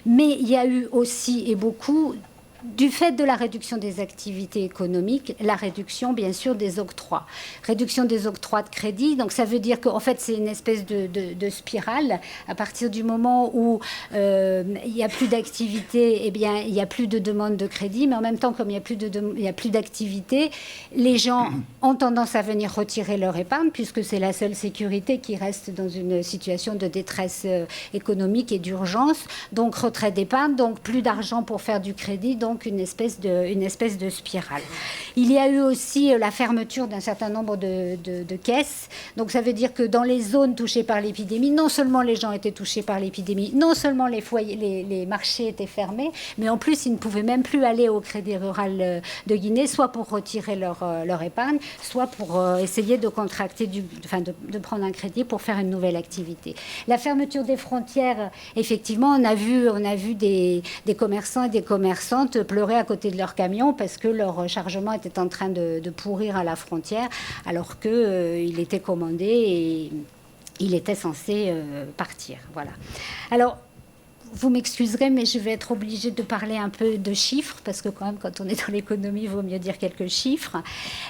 mais il y a eu aussi, et beaucoup, du fait de la réduction des activités économiques, la réduction, bien sûr, des octrois. Réduction des octrois de crédit, donc ça veut dire qu'en fait, c'est une espèce de spirale. À partir du moment où il n'y a plus d'activité, eh bien, il n'y a plus de demande de crédit, mais en même temps, comme il n'y a plus d'activité, les gens ont tendance à venir retirer leur épargne, puisque c'est la seule sécurité qui reste dans une situation de détresse économique et d'urgence. Donc, retrait d'épargne, donc plus d'argent pour faire du crédit, donc une espèce de spirale. Il y a eu aussi la fermeture d'un certain nombre de caisses. Donc ça veut dire que dans les zones touchées par l'épidémie, non seulement les gens étaient touchés par l'épidémie, non seulement les foyers, les marchés étaient fermés, mais en plus ils ne pouvaient même plus aller au Crédit Rural de Guinée, soit pour retirer leur épargne, soit pour essayer de contracter, de prendre un crédit pour faire une nouvelle activité. La fermeture des frontières, effectivement, on a vu des commerçants et des commerçantes pleurer à côté de leur camion parce que leur chargement était en train de pourrir à la frontière, alors qu'il était commandé et il était censé partir. Voilà. Alors, vous m'excuserez, mais je vais être obligée de parler un peu de chiffres, parce que quand même, quand on est dans l'économie, il vaut mieux dire quelques chiffres.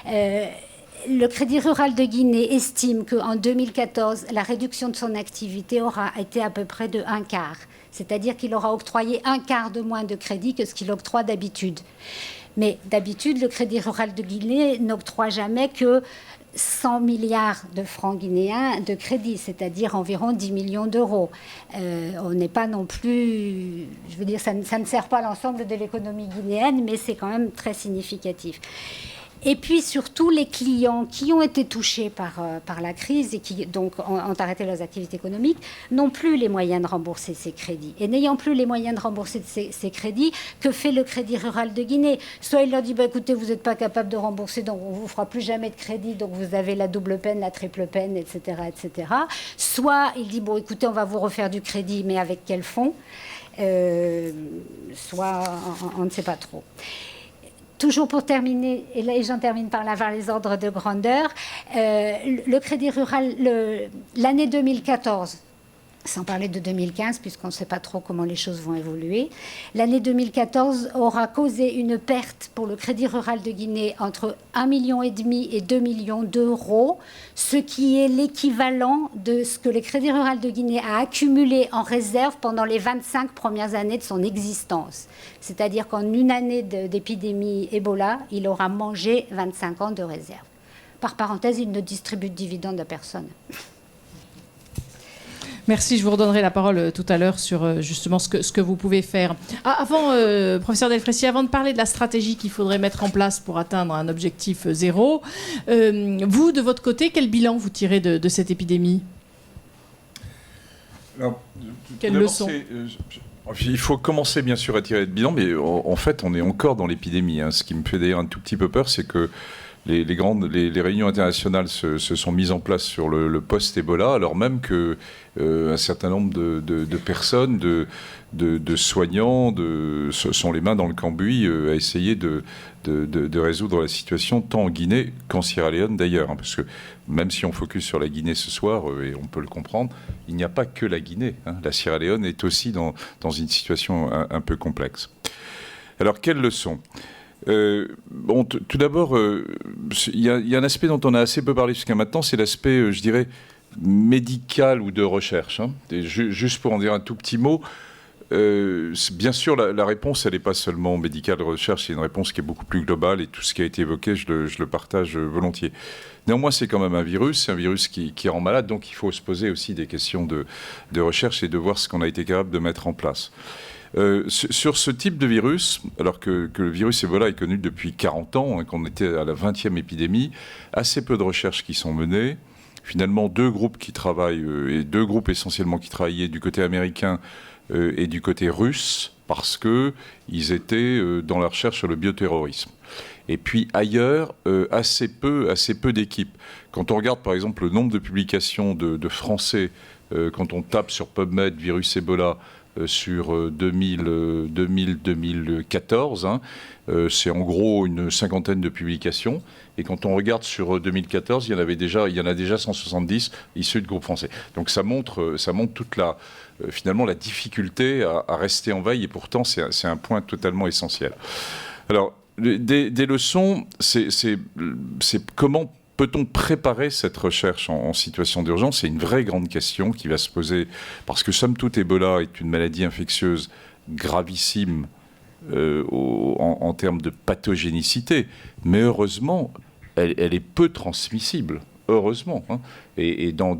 Le Crédit Rural de Guinée estime qu'en 2014, la réduction de son activité aura été à peu près de 1/4. C'est-à-dire qu'il aura octroyé 1/4 de moins de crédit que ce qu'il octroie d'habitude. Mais d'habitude, le Crédit Rural de Guinée n'octroie jamais que 100 milliards de francs guinéens de crédit, c'est-à-dire environ 10 millions d'euros. On n'est pas non plus... Je veux dire, ça ne sert pas l'ensemble de l'économie guinéenne, mais c'est quand même très significatif. Et puis surtout, les clients qui ont été touchés par la crise et qui donc ont arrêté leurs activités économiques n'ont plus les moyens de rembourser ces crédits. Et n'ayant plus les moyens de rembourser ces crédits, que fait le Crédit Rural de Guinée? Soit il leur dit, écoutez, vous n'êtes pas capable de rembourser, donc on ne vous fera plus jamais de crédit, donc vous avez la double peine, la triple peine, etc., etc. Soit il dit, bon, écoutez, on va vous refaire du crédit, mais avec quel fonds? Soit on ne sait pas trop. Toujours pour terminer, et là j'en termine par là, vers les ordres de grandeur, le Crédit Rural, l'année 2014, sans parler de 2015, puisqu'on ne sait pas trop comment les choses vont évoluer, l'année 2014 aura causé une perte pour le Crédit Rural de Guinée entre 1,5 million et 2 millions d'euros, ce qui est l'équivalent de ce que le Crédit Rural de Guinée a accumulé en réserve pendant les 25 premières années de son existence. C'est-à-dire qu'en une année d'épidémie Ebola, il aura mangé 25 ans de réserve. Par parenthèse, il ne distribue de dividendes à personne. Merci, je vous redonnerai la parole tout à l'heure sur justement ce que vous pouvez faire. Avant, professeur Delfraissy, avant de parler de la stratégie qu'il faudrait mettre en place pour atteindre un objectif zéro, vous, de votre côté, quel bilan vous tirez de cette épidémie? Alors, quelle leçon? Il faut commencer bien sûr à tirer le bilan, mais en fait on est encore dans l'épidémie. Ce qui me fait d'ailleurs un tout petit peu peur, c'est que les réunions internationales se sont mises en place sur le post-Ebola, alors même que un certain nombre de personnes, de soignants, sont les mains dans le cambouis à essayer de résoudre la situation tant en Guinée qu'en Sierra Leone d'ailleurs. Parce que même si on focus sur la Guinée ce soir, et on peut le comprendre, il n'y a pas que la Guinée. La Sierra Leone est aussi dans une situation un peu complexe. Alors, quelles leçons ? Tout d'abord, il y a un aspect dont on a assez peu parlé jusqu'à maintenant, c'est l'aspect, je dirais, médical ou de recherche. Juste pour en dire un tout petit mot, bien sûr, la réponse, elle n'est pas seulement médicale de recherche, c'est une réponse qui est beaucoup plus globale et tout ce qui a été évoqué, je le partage volontiers. Néanmoins, c'est quand même un virus qui rend malade, donc il faut se poser aussi des questions de recherche et de voir ce qu'on a été capable de mettre en place. Sur ce type de virus, alors que le virus Ebola est connu depuis 40 ans, qu'on était à la 20e épidémie, assez peu de recherches qui sont menées. Finalement, deux groupes qui travaillent, et deux groupes essentiellement qui travaillaient du côté américain et du côté russe, parce qu'ils étaient dans la recherche sur le bioterrorisme. Et puis ailleurs, assez peu d'équipes. Quand on regarde par exemple le nombre de publications de Français, quand on tape sur PubMed virus Ebola, sur 2000-2014, c'est en gros une cinquantaine de publications. Et quand on regarde sur 2014, il y en a déjà 170 issus de groupes français. Donc ça montre toute finalement la difficulté à rester en veille. Et pourtant, c'est un point totalement essentiel. Alors, des leçons, c'est comment peut-on préparer cette recherche en situation d'urgence? C'est une vraie grande question qui va se poser, parce que somme toute, Ebola est une maladie infectieuse gravissime en termes de pathogénicité, mais heureusement, elle est peu transmissible. Heureusement. Et dans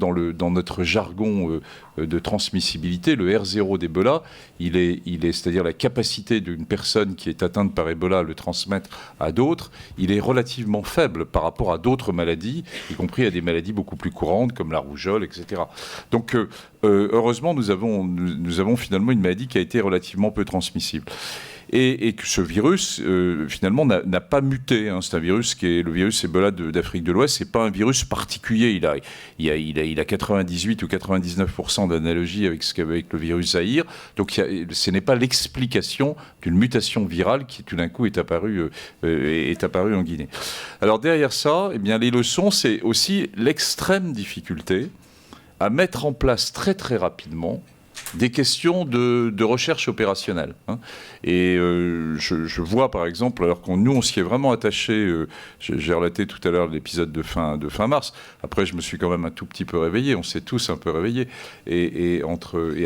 notre jargon de transmissibilité, le R0 d'Ebola, c'est-à-dire la capacité d'une personne qui est atteinte par Ebola à le transmettre à d'autres, il est relativement faible par rapport à d'autres maladies, y compris à des maladies beaucoup plus courantes comme la rougeole, etc. Donc, heureusement, nous avons finalement une maladie qui a été relativement peu transmissible. Et que ce virus, finalement, n'a pas muté. C'est un virus qui est le virus Ebola d'Afrique de l'Ouest. C'est pas un virus particulier. Il a 98 ou 99% d'analogie avec le virus Zaïre. Donc, ce n'est pas l'explication d'une mutation virale qui, tout d'un coup, est apparue en Guinée. Alors, derrière ça, eh bien, les leçons, c'est aussi l'extrême difficulté à mettre en place très, très rapidement des questions de recherche opérationnelle. Et je vois, par exemple, alors nous, on s'y est vraiment attaché, j'ai relaté tout à l'heure l'épisode de fin mars, après je me suis quand même un tout petit peu réveillé, on s'est tous un peu réveillés, et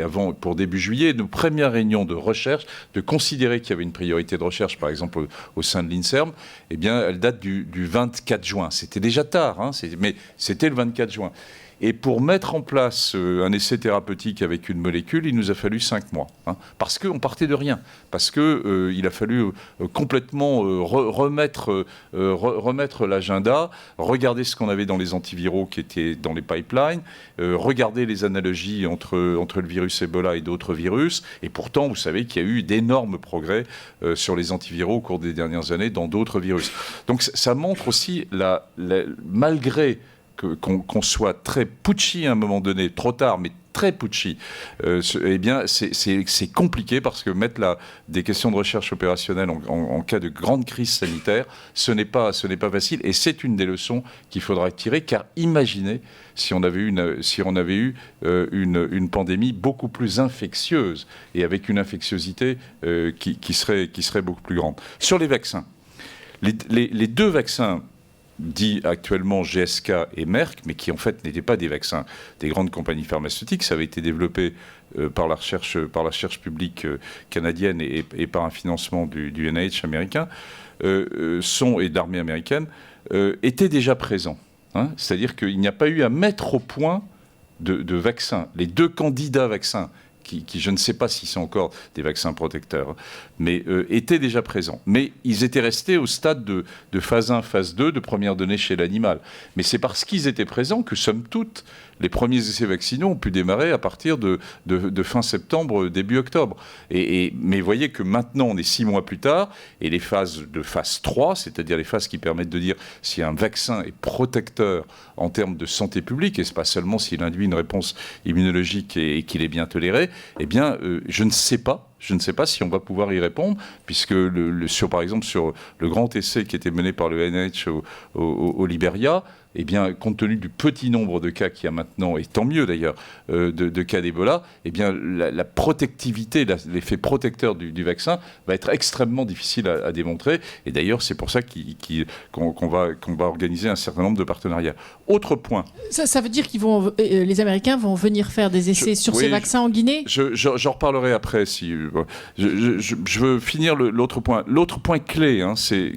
avant, pour début juillet, nos premières réunions de recherche, de considérer qu'il y avait une priorité de recherche, par exemple, au sein de l'INSERM, eh bien, elle date du 24 juin. C'était déjà tard, mais c'était le 24 juin. Et pour mettre en place un essai thérapeutique avec une molécule, il nous a fallu 5 mois. Parce qu'on partait de rien. Parce qu'il a fallu complètement remettre l'agenda, regarder ce qu'on avait dans les antiviraux qui étaient dans les pipelines, regarder les analogies entre le virus Ebola et d'autres virus. Et pourtant, vous savez qu'il y a eu d'énormes progrès sur les antiviraux au cours des dernières années dans d'autres virus. Donc ça montre aussi, malgré qu'on soit très pushy à un moment donné, trop tard, mais très pushy, eh bien, c'est compliqué parce que mettre des questions de recherche opérationnelle en cas de grande crise sanitaire, ce n'est pas facile. Et c'est une des leçons qu'il faudra tirer, car imaginez si on avait eu une pandémie beaucoup plus infectieuse et avec une infectiosité qui serait beaucoup plus grande. Sur les vaccins, les 2 vaccins dit actuellement GSK et Merck, mais qui en fait n'étaient pas des vaccins des grandes compagnies pharmaceutiques. Ça avait été développé par la recherche publique canadienne et par un financement du NIH américain, et d'armée américaine, étaient déjà présents. C'est-à-dire qu'il n'y a pas eu à mettre au point de vaccins. Les 2 candidats vaccins, qui je ne sais pas s'ils sont encore des vaccins protecteurs, mais étaient déjà présents. Mais ils étaient restés au stade de phase 1, phase 2, de premières données chez l'animal. Mais c'est parce qu'ils étaient présents que, somme toute, les premiers essais vaccinaux ont pu démarrer à partir de fin septembre, début octobre. Mais voyez que maintenant, on est 6 mois plus tard, et les phases de phase 3, c'est-à-dire les phases qui permettent de dire si un vaccin est protecteur en termes de santé publique, et ce n'est pas seulement s'il induit une réponse immunologique et qu'il est bien toléré, eh bien, je ne sais pas si on va pouvoir y répondre, puisque par exemple sur le grand essai qui était mené par le NIH au Libéria, eh bien, compte tenu du petit nombre de cas qu'il y a maintenant, et tant mieux d'ailleurs, de cas d'Ebola, eh bien, la protectivité, l'effet protecteur du vaccin va être extrêmement difficile à démontrer. Et d'ailleurs, c'est pour ça qu'on va organiser un certain nombre de partenariats. Autre point. Ça veut dire les Américains vont venir faire des essais sur ces vaccins en Guinée ? J'en reparlerai après. Je veux finir l'autre point. L'autre point clé,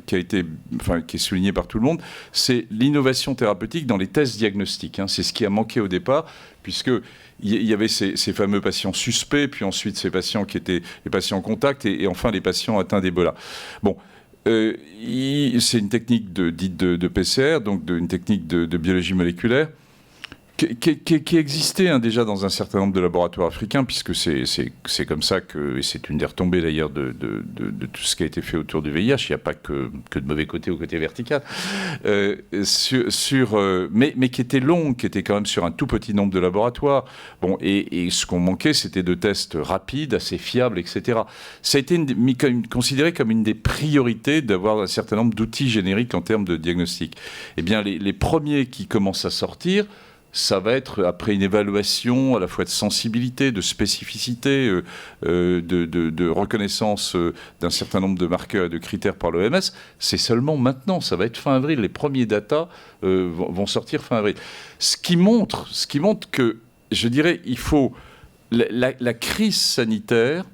qui est souligné par tout le monde, c'est l'innovation thérapeutique dans les tests diagnostiques. C'est ce qui a manqué au départ, puisqu'il y avait ces fameux patients suspects, puis ensuite ces patients qui étaient les patients contact, et enfin les patients atteints d'Ebola. Bon, c'est une technique dite de PCR, donc une technique de biologie moléculaire, qui existait déjà dans un certain nombre de laboratoires africains, puisque c'est comme ça et c'est une des retombées d'ailleurs de tout ce qui a été fait autour du VIH. Il n'y a pas que de mauvais côté au côté vertical, mais qui était longue, qui était quand même sur un tout petit nombre de laboratoires. Bon, et ce qu'on manquait, c'était de tests rapides, assez fiables, etc. Ça a été considéré comme une des priorités d'avoir un certain nombre d'outils génériques en termes de diagnostic. Eh bien, les premiers qui commencent à sortir, ça va être, après une évaluation à la fois de sensibilité, de spécificité, de reconnaissance d'un certain nombre de marqueurs et de critères par l'OMS, c'est seulement maintenant, ça va être fin avril. Les premiers datas vont sortir fin avril. Ce qui montre que, je dirais, il faut... La crise sanitaire,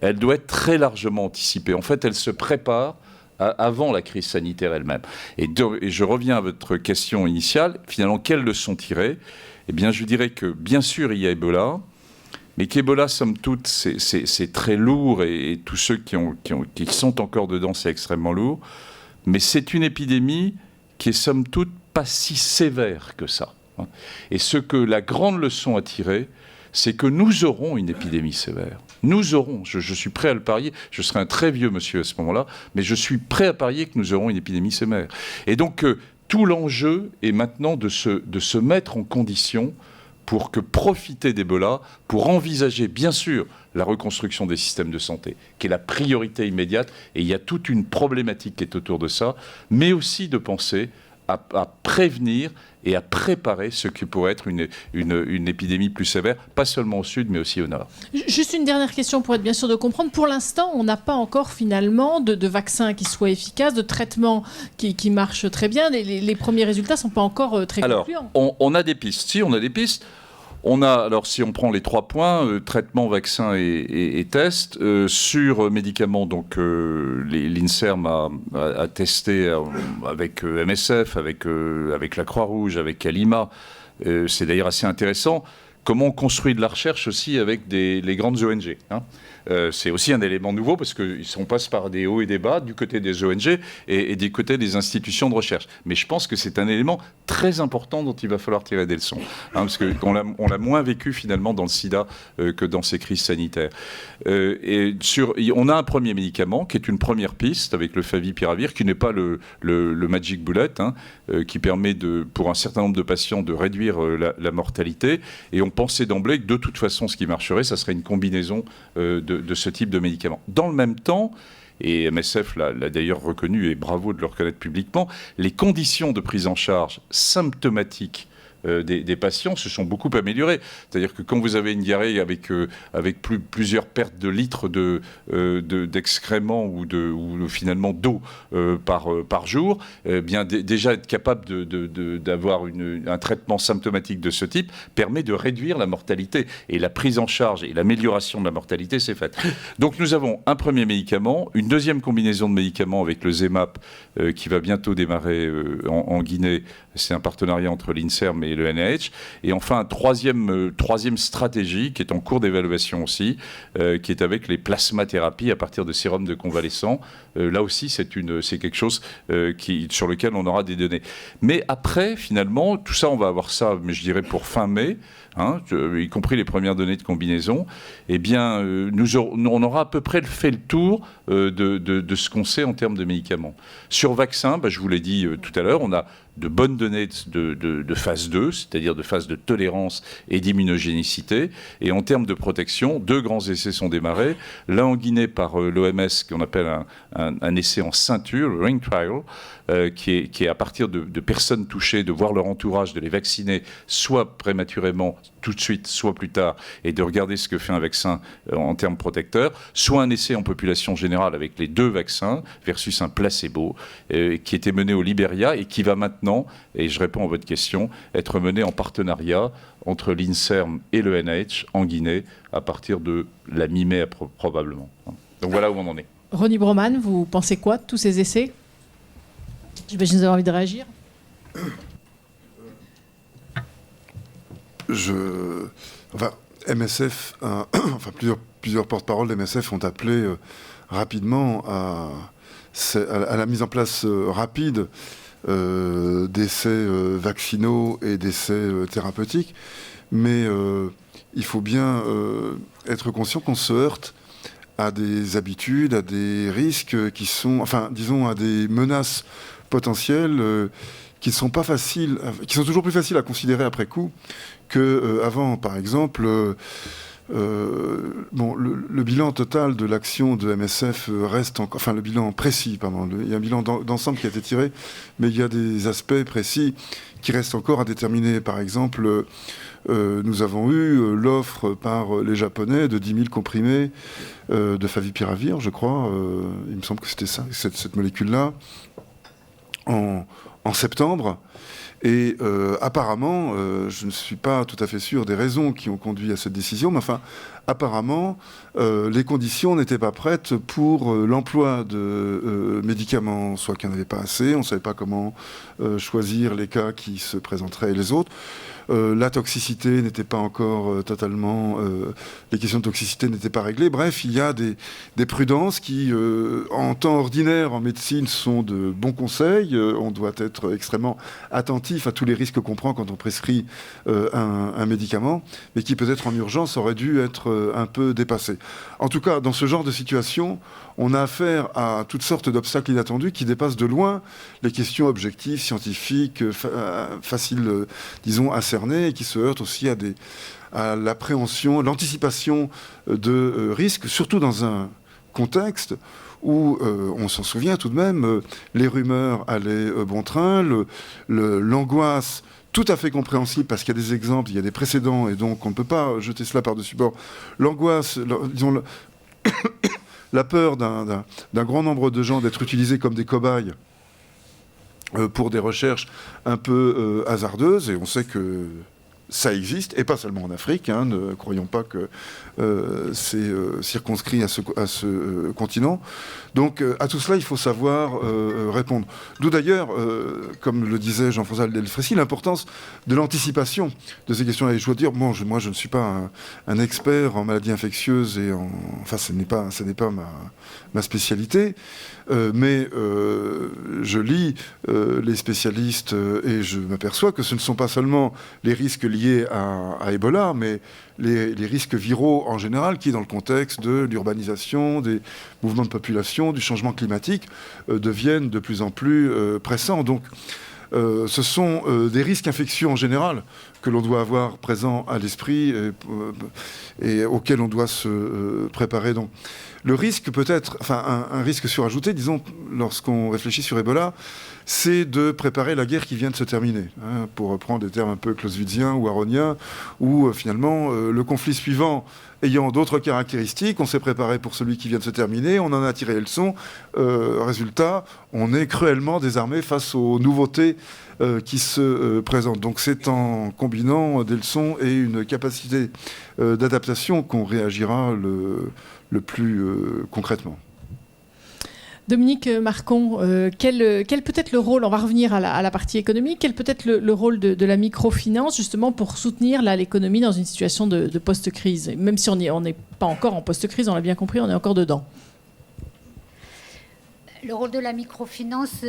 elle doit être très largement anticipée. En fait, elle se prépare avant la crise sanitaire elle-même. Et je reviens à votre question initiale. Finalement, quelles leçons tirer ? Eh bien, je dirais que, bien sûr, il y a Ebola, mais qu'Ebola, somme toute, c'est très lourd, et tous ceux qui sont encore dedans, c'est extrêmement lourd. Mais c'est une épidémie qui est, somme toute, pas si sévère que ça. Et la grande leçon à tirer, c'est que nous aurons une épidémie sévère. Nous aurons, je suis prêt à le parier, je serai un très vieux monsieur à ce moment-là, mais je suis prêt à parier que nous aurons une épidémie sévère. Et donc, tout l'enjeu est maintenant de se mettre en condition pour profiter d'Ebola, pour envisager, bien sûr, la reconstruction des systèmes de santé, qui est la priorité immédiate, et il y a toute une problématique qui est autour de ça, mais aussi de penser à prévenir et à préparer ce qui pourrait être une épidémie plus sévère, pas seulement au sud, mais aussi au nord. Juste une dernière question pour être bien sûr de comprendre. Pour l'instant, on n'a pas encore finalement de vaccin qui soit efficace, de traitement qui marche très bien. Les premiers résultats ne sont pas encore très concluants. Alors, on a des pistes. Si, on a des pistes. Alors, si on prend les 3 points, traitement, vaccin et test, sur médicaments, donc l'INSERM a testé avec MSF, avec la Croix-Rouge, avec Alima, c'est d'ailleurs assez intéressant, comment on construit de la recherche aussi avec les grandes ONG. C'est aussi un élément nouveau parce qu'on passe par des hauts et des bas du côté des ONG et du côté des institutions de recherche. Mais je pense que c'est un élément très important dont il va falloir tirer des leçons. Parce qu'on l'a moins vécu finalement dans le sida que dans ces crises sanitaires. On a un premier médicament qui est une première piste avec le favipiravir, qui n'est pas le magic bullet, qui permet pour un certain nombre de patients de réduire la mortalité. Et on pensait d'emblée que de toute façon, ce qui marcherait, ça serait une combinaison de ce type de médicaments. Dans le même temps, et MSF l'a d'ailleurs reconnu, et bravo de le reconnaître publiquement, les conditions de prise en charge symptomatiques des patients se sont beaucoup améliorées. C'est-à-dire que quand vous avez une diarrhée avec plusieurs pertes de litres d'excréments ou finalement d'eau par jour, bien déjà être capable d'avoir un traitement symptomatique de ce type permet de réduire la mortalité. Et la prise en charge et l'amélioration de la mortalité, c'est fait. Donc nous avons un premier médicament, une deuxième combinaison de médicaments avec le Zemap qui va bientôt démarrer en Guinée. C'est un partenariat entre l'INSERM et le NIH. Et enfin, troisième stratégie qui est en cours d'évaluation aussi, qui est avec les plasmathérapies à partir de sérum de convalescents. Là aussi, c'est quelque chose sur lequel on aura des données. Mais après, finalement, tout ça, on va avoir ça, mais je dirais pour fin mai, y compris les premières données de combinaison, eh bien, on aura à peu près fait le tour de ce qu'on sait en termes de médicaments. Sur vaccin, je vous l'ai dit tout à l'heure, on a de bonnes données de phase 2, c'est-à-dire de phase de tolérance et d'immunogénicité. Et en termes de protection, 2 grands essais sont démarrés. L'un en Guinée par l'OMS, qu'on appelle un essai en ceinture, le Ring Trial, qui est à partir de personnes touchées, de voir leur entourage, de les vacciner, soit prématurément, tout de suite, soit plus tard, et de regarder ce que fait un vaccin en termes protecteurs, soit un essai en population générale avec les 2 vaccins versus un placebo, qui était mené au Libéria et qui va maintenant, et je réponds à votre question, être mené en partenariat entre l'INSERM et le NIH en Guinée à partir de la mi-mai probablement. Donc voilà où on en est. Ronnie Broman, vous pensez quoi de tous ces essais ? J'imagine que vous avez envie de réagir. MSF, plusieurs porte-paroles d'MSF ont appelé rapidement à la mise en place rapide d'essais vaccinaux et d'essais thérapeutiques. Mais il faut bien être conscient qu'on se heurte à des habitudes, à des risques qui sont, à des menaces potentielles qui sont pas faciles, qui sont toujours plus faciles à considérer après coup que avant. Par exemple, le bilan total de l'action de MSF reste encore, le bilan précis, pardon. Il y a un bilan d'ensemble qui a été tiré, mais il y a des aspects précis qui restent encore à déterminer. Par exemple, nous avons eu l'offre par les Japonais de 10 000 comprimés de favipiravir, je crois. Il me semble que c'était ça, cette molécule-là, en septembre. Et apparemment, je ne suis pas tout à fait sûr des raisons qui ont conduit à cette décision, mais apparemment, les conditions n'étaient pas prêtes pour l'emploi de médicaments, soit qu'il n'y en avait pas assez, on ne savait pas comment choisir les cas qui se présenteraient et les autres. La toxicité n'était pas encore totalement... les questions de toxicité n'étaient pas réglées. Bref, il y a des prudences qui, en temps ordinaire, en médecine, sont de bons conseils. On doit être extrêmement attentif à tous les risques qu'on prend quand on prescrit un médicament, mais qui peut-être en urgence aurait dû être un peu dépassé. En tout cas, dans ce genre de situation, on a affaire à toutes sortes d'obstacles inattendus qui dépassent de loin les questions objectives, scientifiques, faciles, disons, à cerner, et qui se heurtent aussi à l'appréhension, l'anticipation de risques, surtout dans un contexte où, on s'en souvient tout de même, les rumeurs allaient bon train, l'angoisse tout à fait compréhensible, parce qu'il y a des exemples, il y a des précédents, et donc on ne peut pas jeter cela par-dessus bord. L'angoisse, disons, la peur d'un grand nombre de gens d'être utilisés comme des cobayes pour des recherches un peu hasardeuses, et on sait que ça existe, et pas seulement en Afrique, hein, ne croyons pas que c'est circonscrit à ce continent. Donc à tout cela, il faut savoir répondre. D'où d'ailleurs, comme le disait Jean-François Delfrécy, l'importance de l'anticipation de ces questions-là. Et je dois dire, moi je ne suis pas un expert en maladies infectieuses, enfin ce n'est pas ma spécialité, mais je lis les spécialistes et je m'aperçois que ce ne sont pas seulement les risques liés à Ebola, mais les risques viraux en général, qui, dans le contexte de l'urbanisation, des mouvements de population, du changement climatique, deviennent de plus en plus pressants. Donc, ce sont des risques infectieux en général que l'on doit avoir présents à l'esprit et auxquels on doit se préparer. Donc, le risque peut-être, enfin un risque surajouté, disons, lorsqu'on réfléchit sur Ebola, c'est de préparer la guerre qui vient de se terminer, hein, pour reprendre des termes un peu clausewitziens ou aroniens, où finalement le conflit suivant ayant d'autres caractéristiques, on s'est préparé pour celui qui vient de se terminer, on en a tiré les leçons, résultat, on est cruellement désarmé face aux nouveautés qui se présentent. Donc c'est en combinant des leçons et une capacité d'adaptation qu'on réagira le plus concrètement. Dominique Marcon, quel peut être le rôle, on va revenir à la partie économique, quel peut être le rôle de la microfinance justement pour soutenir l'économie dans une situation de post-crise, même si on n'est pas encore en post-crise, on l'a bien compris, on est encore dedans. Le rôle de la microfinance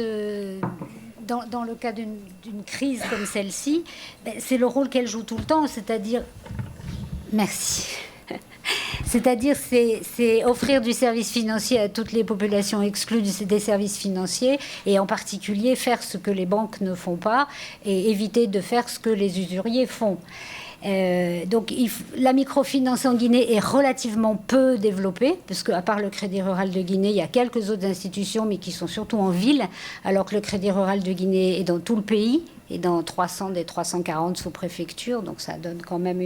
dans le cas d'une crise comme celle-ci, c'est le rôle qu'elle joue tout le temps, c'est-à-dire... Merci. C'est-à-dire, c'est offrir du service financier à toutes les populations exclues des services financiers et en particulier faire ce que les banques ne font pas et éviter de faire ce que les usuriers font. Donc la microfinance en Guinée est relativement peu développée, parce qu'à part le Crédit Rural de Guinée, il y a quelques autres institutions, mais qui sont surtout en ville, alors que le Crédit Rural de Guinée est dans tout le pays, et dans 300 des 340 sous-préfectures, donc ça donne quand même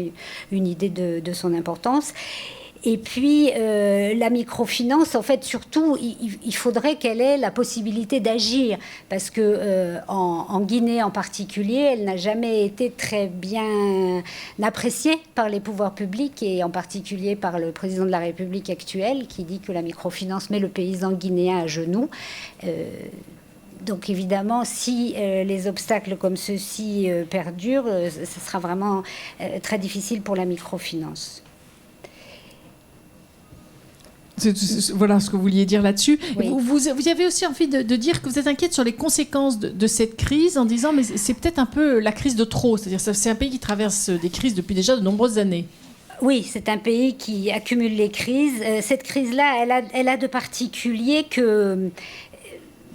une idée de son importance. Et puis, la microfinance, en fait, surtout, il faudrait qu'elle ait la possibilité d'agir, parce que en Guinée en particulier, elle n'a jamais été très bien appréciée par les pouvoirs publics, et en particulier par le président de la République actuelle, qui dit que la microfinance met le paysan guinéen à genoux. Donc évidemment, si les obstacles comme ceux-ci perdurent, ce sera vraiment très difficile pour la microfinance. Voilà ce que vous vouliez dire là-dessus. Oui. Vous avez aussi envie de dire que vous êtes inquiète sur les conséquences de cette crise en disant mais c'est peut-être un peu la crise de trop. C'est-à-dire que c'est un pays qui traverse des crises depuis déjà de nombreuses années. Oui, c'est un pays qui accumule les crises. Cette crise-là, elle a de particulier que...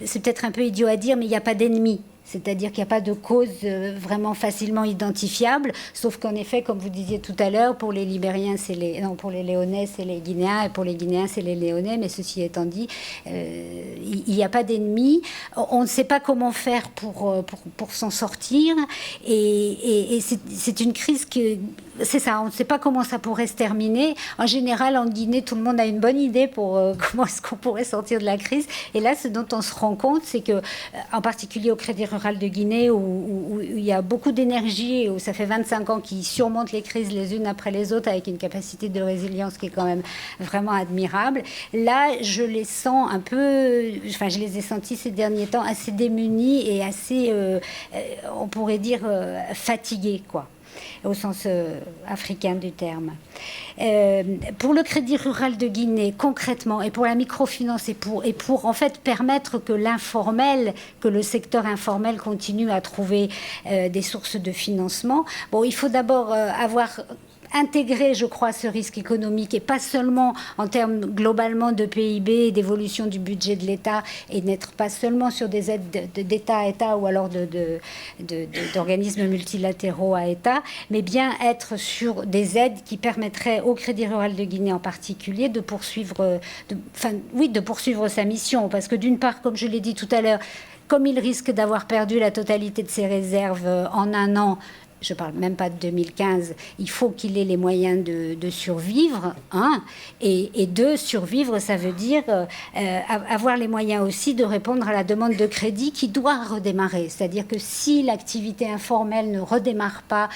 C'est peut-être un peu idiot à dire, mais il n'y a pas d'ennemi. C'est-à-dire qu'il n'y a pas de cause vraiment facilement identifiable, sauf qu'en effet, comme vous disiez tout à l'heure, pour les Libériens, pour les Léonais, c'est les Guinéens, et pour les Guinéens, c'est les Léonais. Mais ceci étant dit, il n'y a pas d'ennemi. On ne sait pas comment faire pour s'en sortir, et c'est une crise que... C'est ça, on ne sait pas comment ça pourrait se terminer. En général, en Guinée, tout le monde a une bonne idée pour comment est-ce qu'on pourrait sortir de la crise. Et là, ce dont on se rend compte, c'est que, en particulier au Crédit Rural de Guinée, où il y a beaucoup d'énergie, et où ça fait 25 ans qu'ils surmontent les crises les unes après les autres avec une capacité de résilience qui est quand même vraiment admirable. Là, je les sens un peu... Enfin, je les ai sentis ces derniers temps assez démunis et assez, on pourrait dire, fatigués, quoi, au sens africain du terme. Pour le Crédit Rural de Guinée, concrètement, et pour la microfinance, et pour en fait permettre que le secteur informel continue à trouver des sources de financement, bon, il faut d'abord avoir intégrer, je crois, ce risque économique, et pas seulement en termes globalement de PIB et d'évolution du budget de l'État, et n'être pas seulement sur des aides d'État à État ou alors d'organismes multilatéraux à État, mais bien être sur des aides qui permettraient au Crédit Rural de Guinée en particulier de poursuivre sa mission. Parce que d'une part, comme je l'ai dit tout à l'heure, comme il risque d'avoir perdu la totalité de ses réserves en un an, je ne parle même pas de 2015, il faut qu'il ait les moyens de survivre, et deux, survivre, ça veut dire avoir les moyens aussi de répondre à la demande de crédit qui doit redémarrer. C'est-à-dire que si l'activité informelle ne redémarre pas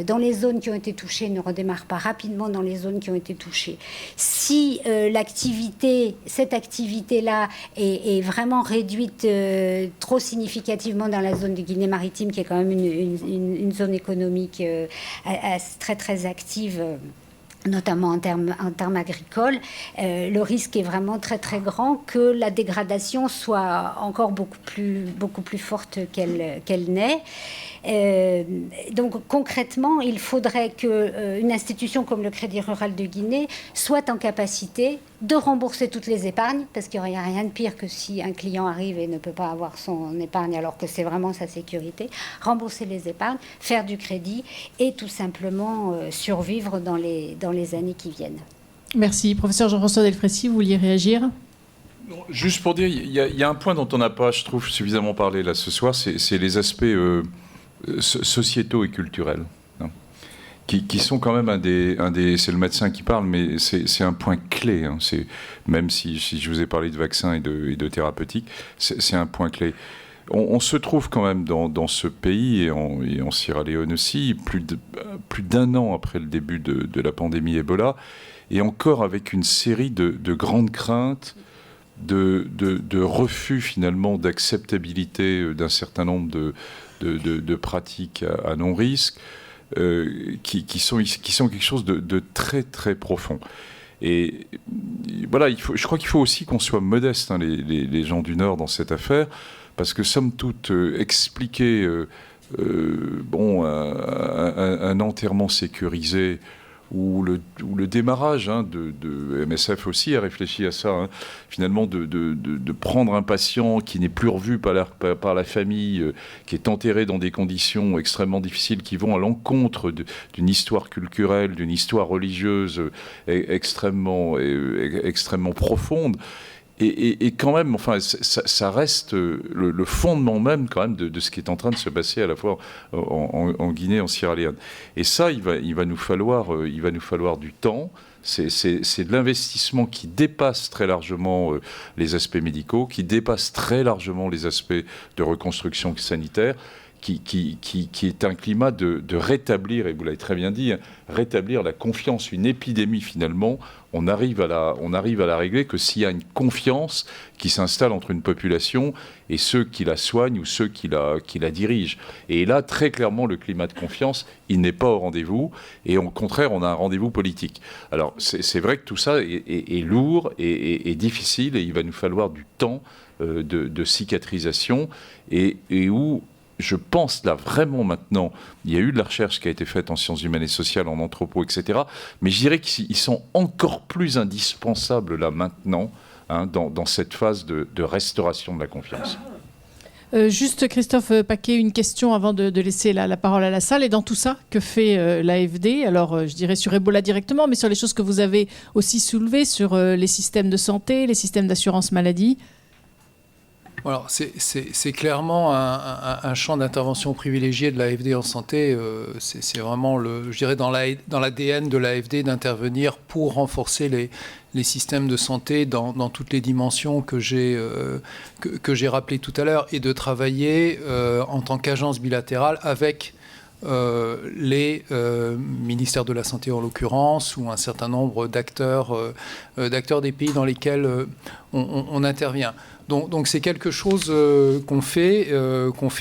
dans les zones qui ont été touchées, ne redémarre pas rapidement dans les zones qui ont été touchées, si cette activité-là est vraiment réduite trop significativement dans la zone de Guinée-Maritime, qui est quand même une zone économique très très active, notamment en termes agricoles, le risque est vraiment très très grand que la dégradation soit encore beaucoup plus forte qu'elle n'est. Donc concrètement, il faudrait qu'une institution comme le Crédit Rural de Guinée soit en capacité de rembourser toutes les épargnes, parce qu'il n'y a rien de pire que si un client arrive et ne peut pas avoir son épargne alors que c'est vraiment sa sécurité, rembourser les épargnes, faire du crédit et tout simplement survivre dans les années qui viennent. Merci. Professeur Jean-François Delfraissy, vous vouliez réagir ? Non, juste pour dire, il y a un point dont on n'a pas, je trouve, suffisamment parlé là ce soir, c'est les aspects sociétaux et culturels, qui sont quand même c'est le médecin qui parle, mais c'est un point clé. Même si je vous ai parlé de vaccins et de thérapeutique, c'est un point clé. On se trouve quand même dans ce pays, et en Sierra Leone aussi, plus d'un an après le début de la pandémie Ebola, et encore avec une série de grandes craintes, de refus finalement d'acceptabilité d'un certain nombre de pratiques à non-risque, qui sont quelque chose de très très profond. Et voilà, je crois qu'il faut aussi qu'on soit modeste, les gens du Nord, dans cette affaire, parce que somme toute, expliquer un enterrement sécurisé, ou le démarrage de MSF aussi a réfléchi à ça, finalement de prendre un patient qui n'est plus revu par la famille, qui est enterré dans des conditions extrêmement difficiles, qui vont à l'encontre d'une histoire culturelle, d'une histoire religieuse extrêmement profonde. Et quand même, enfin, ça reste le fondement même quand même de ce qui est en train de se passer à la fois en Guinée et en Sierra Leone. Et ça, il va nous falloir du temps. C'est de l'investissement qui dépasse très largement les aspects médicaux, qui dépasse très largement les aspects de reconstruction sanitaire, qui est un climat de rétablir, et vous l'avez très bien dit, rétablir la confiance. Une épidémie, finalement, on arrive à la régler que s'il y a une confiance qui s'installe entre une population et ceux qui la soignent ou ceux qui la dirigent. Et là, très clairement, le climat de confiance, il n'est pas au rendez-vous, et au contraire, on a un rendez-vous politique. Alors, c'est vrai que tout ça est lourd et difficile, et il va nous falloir du temps de cicatrisation, et où... Je pense là vraiment maintenant, il y a eu de la recherche qui a été faite en sciences humaines et sociales, en anthropo, etc. Mais je dirais qu'ils sont encore plus indispensables là maintenant, dans cette phase de restauration de la confiance. Juste Christophe Paquet, une question avant de laisser la parole à la salle. Et dans tout ça, que fait l'AFD ? Alors je dirais sur Ebola directement, mais sur les choses que vous avez aussi soulevées, sur les systèmes de santé, les systèmes d'assurance maladie. Alors, c'est clairement un champ d'intervention privilégié de l'AFD en santé. C'est vraiment, je dirais, dans l'ADN de l'AFD d'intervenir pour renforcer les systèmes de santé dans toutes les dimensions que j'ai rappelées tout à l'heure, et de travailler en tant qu'agence bilatérale avec les ministères de la Santé en l'occurrence, ou un certain nombre d'acteurs des pays dans lesquels on intervient. Donc c'est quelque chose qu'on fait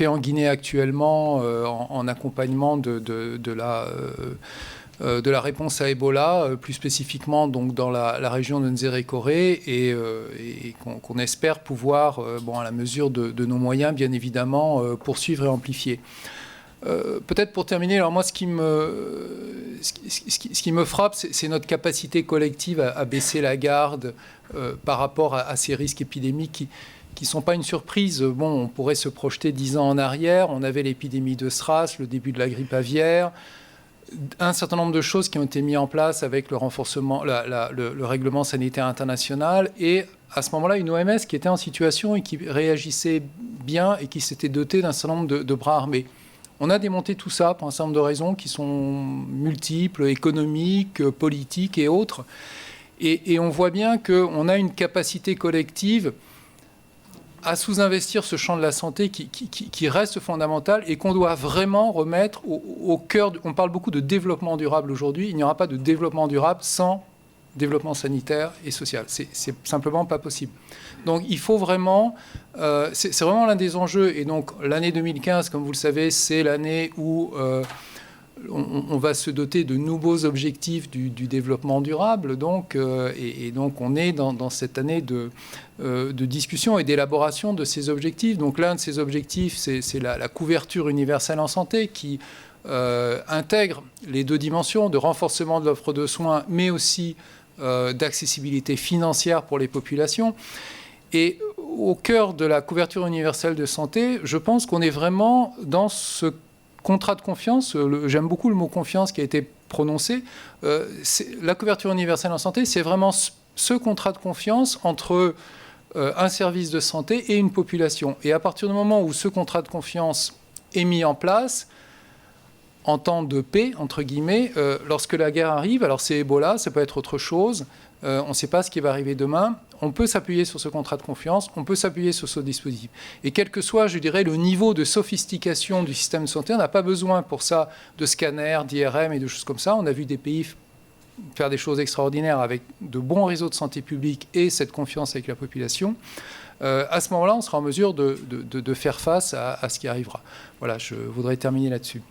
en Guinée actuellement en accompagnement de la réponse à Ebola, plus spécifiquement donc dans la région de Nzérékoré, et qu'on espère pouvoir, à la mesure de nos moyens, bien évidemment, poursuivre et amplifier. Peut-être pour terminer, alors moi ce qui me frappe, c'est notre capacité collective à baisser la garde par rapport à ces risques épidémiques qui ne sont pas une surprise. On pourrait se projeter 10 ans en arrière, on avait l'épidémie de SRAS, le début de la grippe aviaire, un certain nombre de choses qui ont été mises en place avec le renforcement, le règlement sanitaire international, et à ce moment-là, une OMS qui était en situation et qui réagissait bien et qui s'était dotée d'un certain nombre de bras armés. On a démonté tout ça pour un certain nombre de raisons qui sont multiples, économiques, politiques et autres. Et on voit bien qu'on a une capacité collective à sous-investir ce champ de la santé qui reste fondamental et qu'on doit vraiment remettre au cœur. On parle beaucoup de développement durable aujourd'hui. Il n'y aura pas de développement durable sans développement sanitaire et social. C'est simplement pas possible. Donc il faut vraiment... c'est vraiment l'un des enjeux. Et donc l'année 2015, comme vous le savez, c'est l'année où... on va se doter de nouveaux objectifs du développement durable, donc, et donc on est dans cette année de discussion et d'élaboration de ces objectifs. Donc l'un de ces objectifs, c'est la couverture universelle en santé qui intègre les deux dimensions de renforcement de l'offre de soins, mais aussi d'accessibilité financière pour les populations. Et au cœur de la couverture universelle de santé, je pense qu'on est vraiment dans ce contrat de confiance, j'aime beaucoup le mot confiance qui a été prononcé. La couverture universelle en santé, c'est vraiment ce contrat de confiance entre un service de santé et une population. Et à partir du moment où ce contrat de confiance est mis en place, en temps de paix, entre guillemets, lorsque la guerre arrive, alors c'est Ebola, ça peut être autre chose, on ne sait pas ce qui va arriver demain, on peut s'appuyer sur ce contrat de confiance, on peut s'appuyer sur ce dispositif. Et quel que soit, je dirais, le niveau de sophistication du système de santé, on n'a pas besoin pour ça de scanners, d'IRM et de choses comme ça. On a vu des pays faire des choses extraordinaires avec de bons réseaux de santé publique et cette confiance avec la population. À ce moment-là, on sera en mesure de faire face à ce qui arrivera. Voilà, je voudrais terminer là-dessus.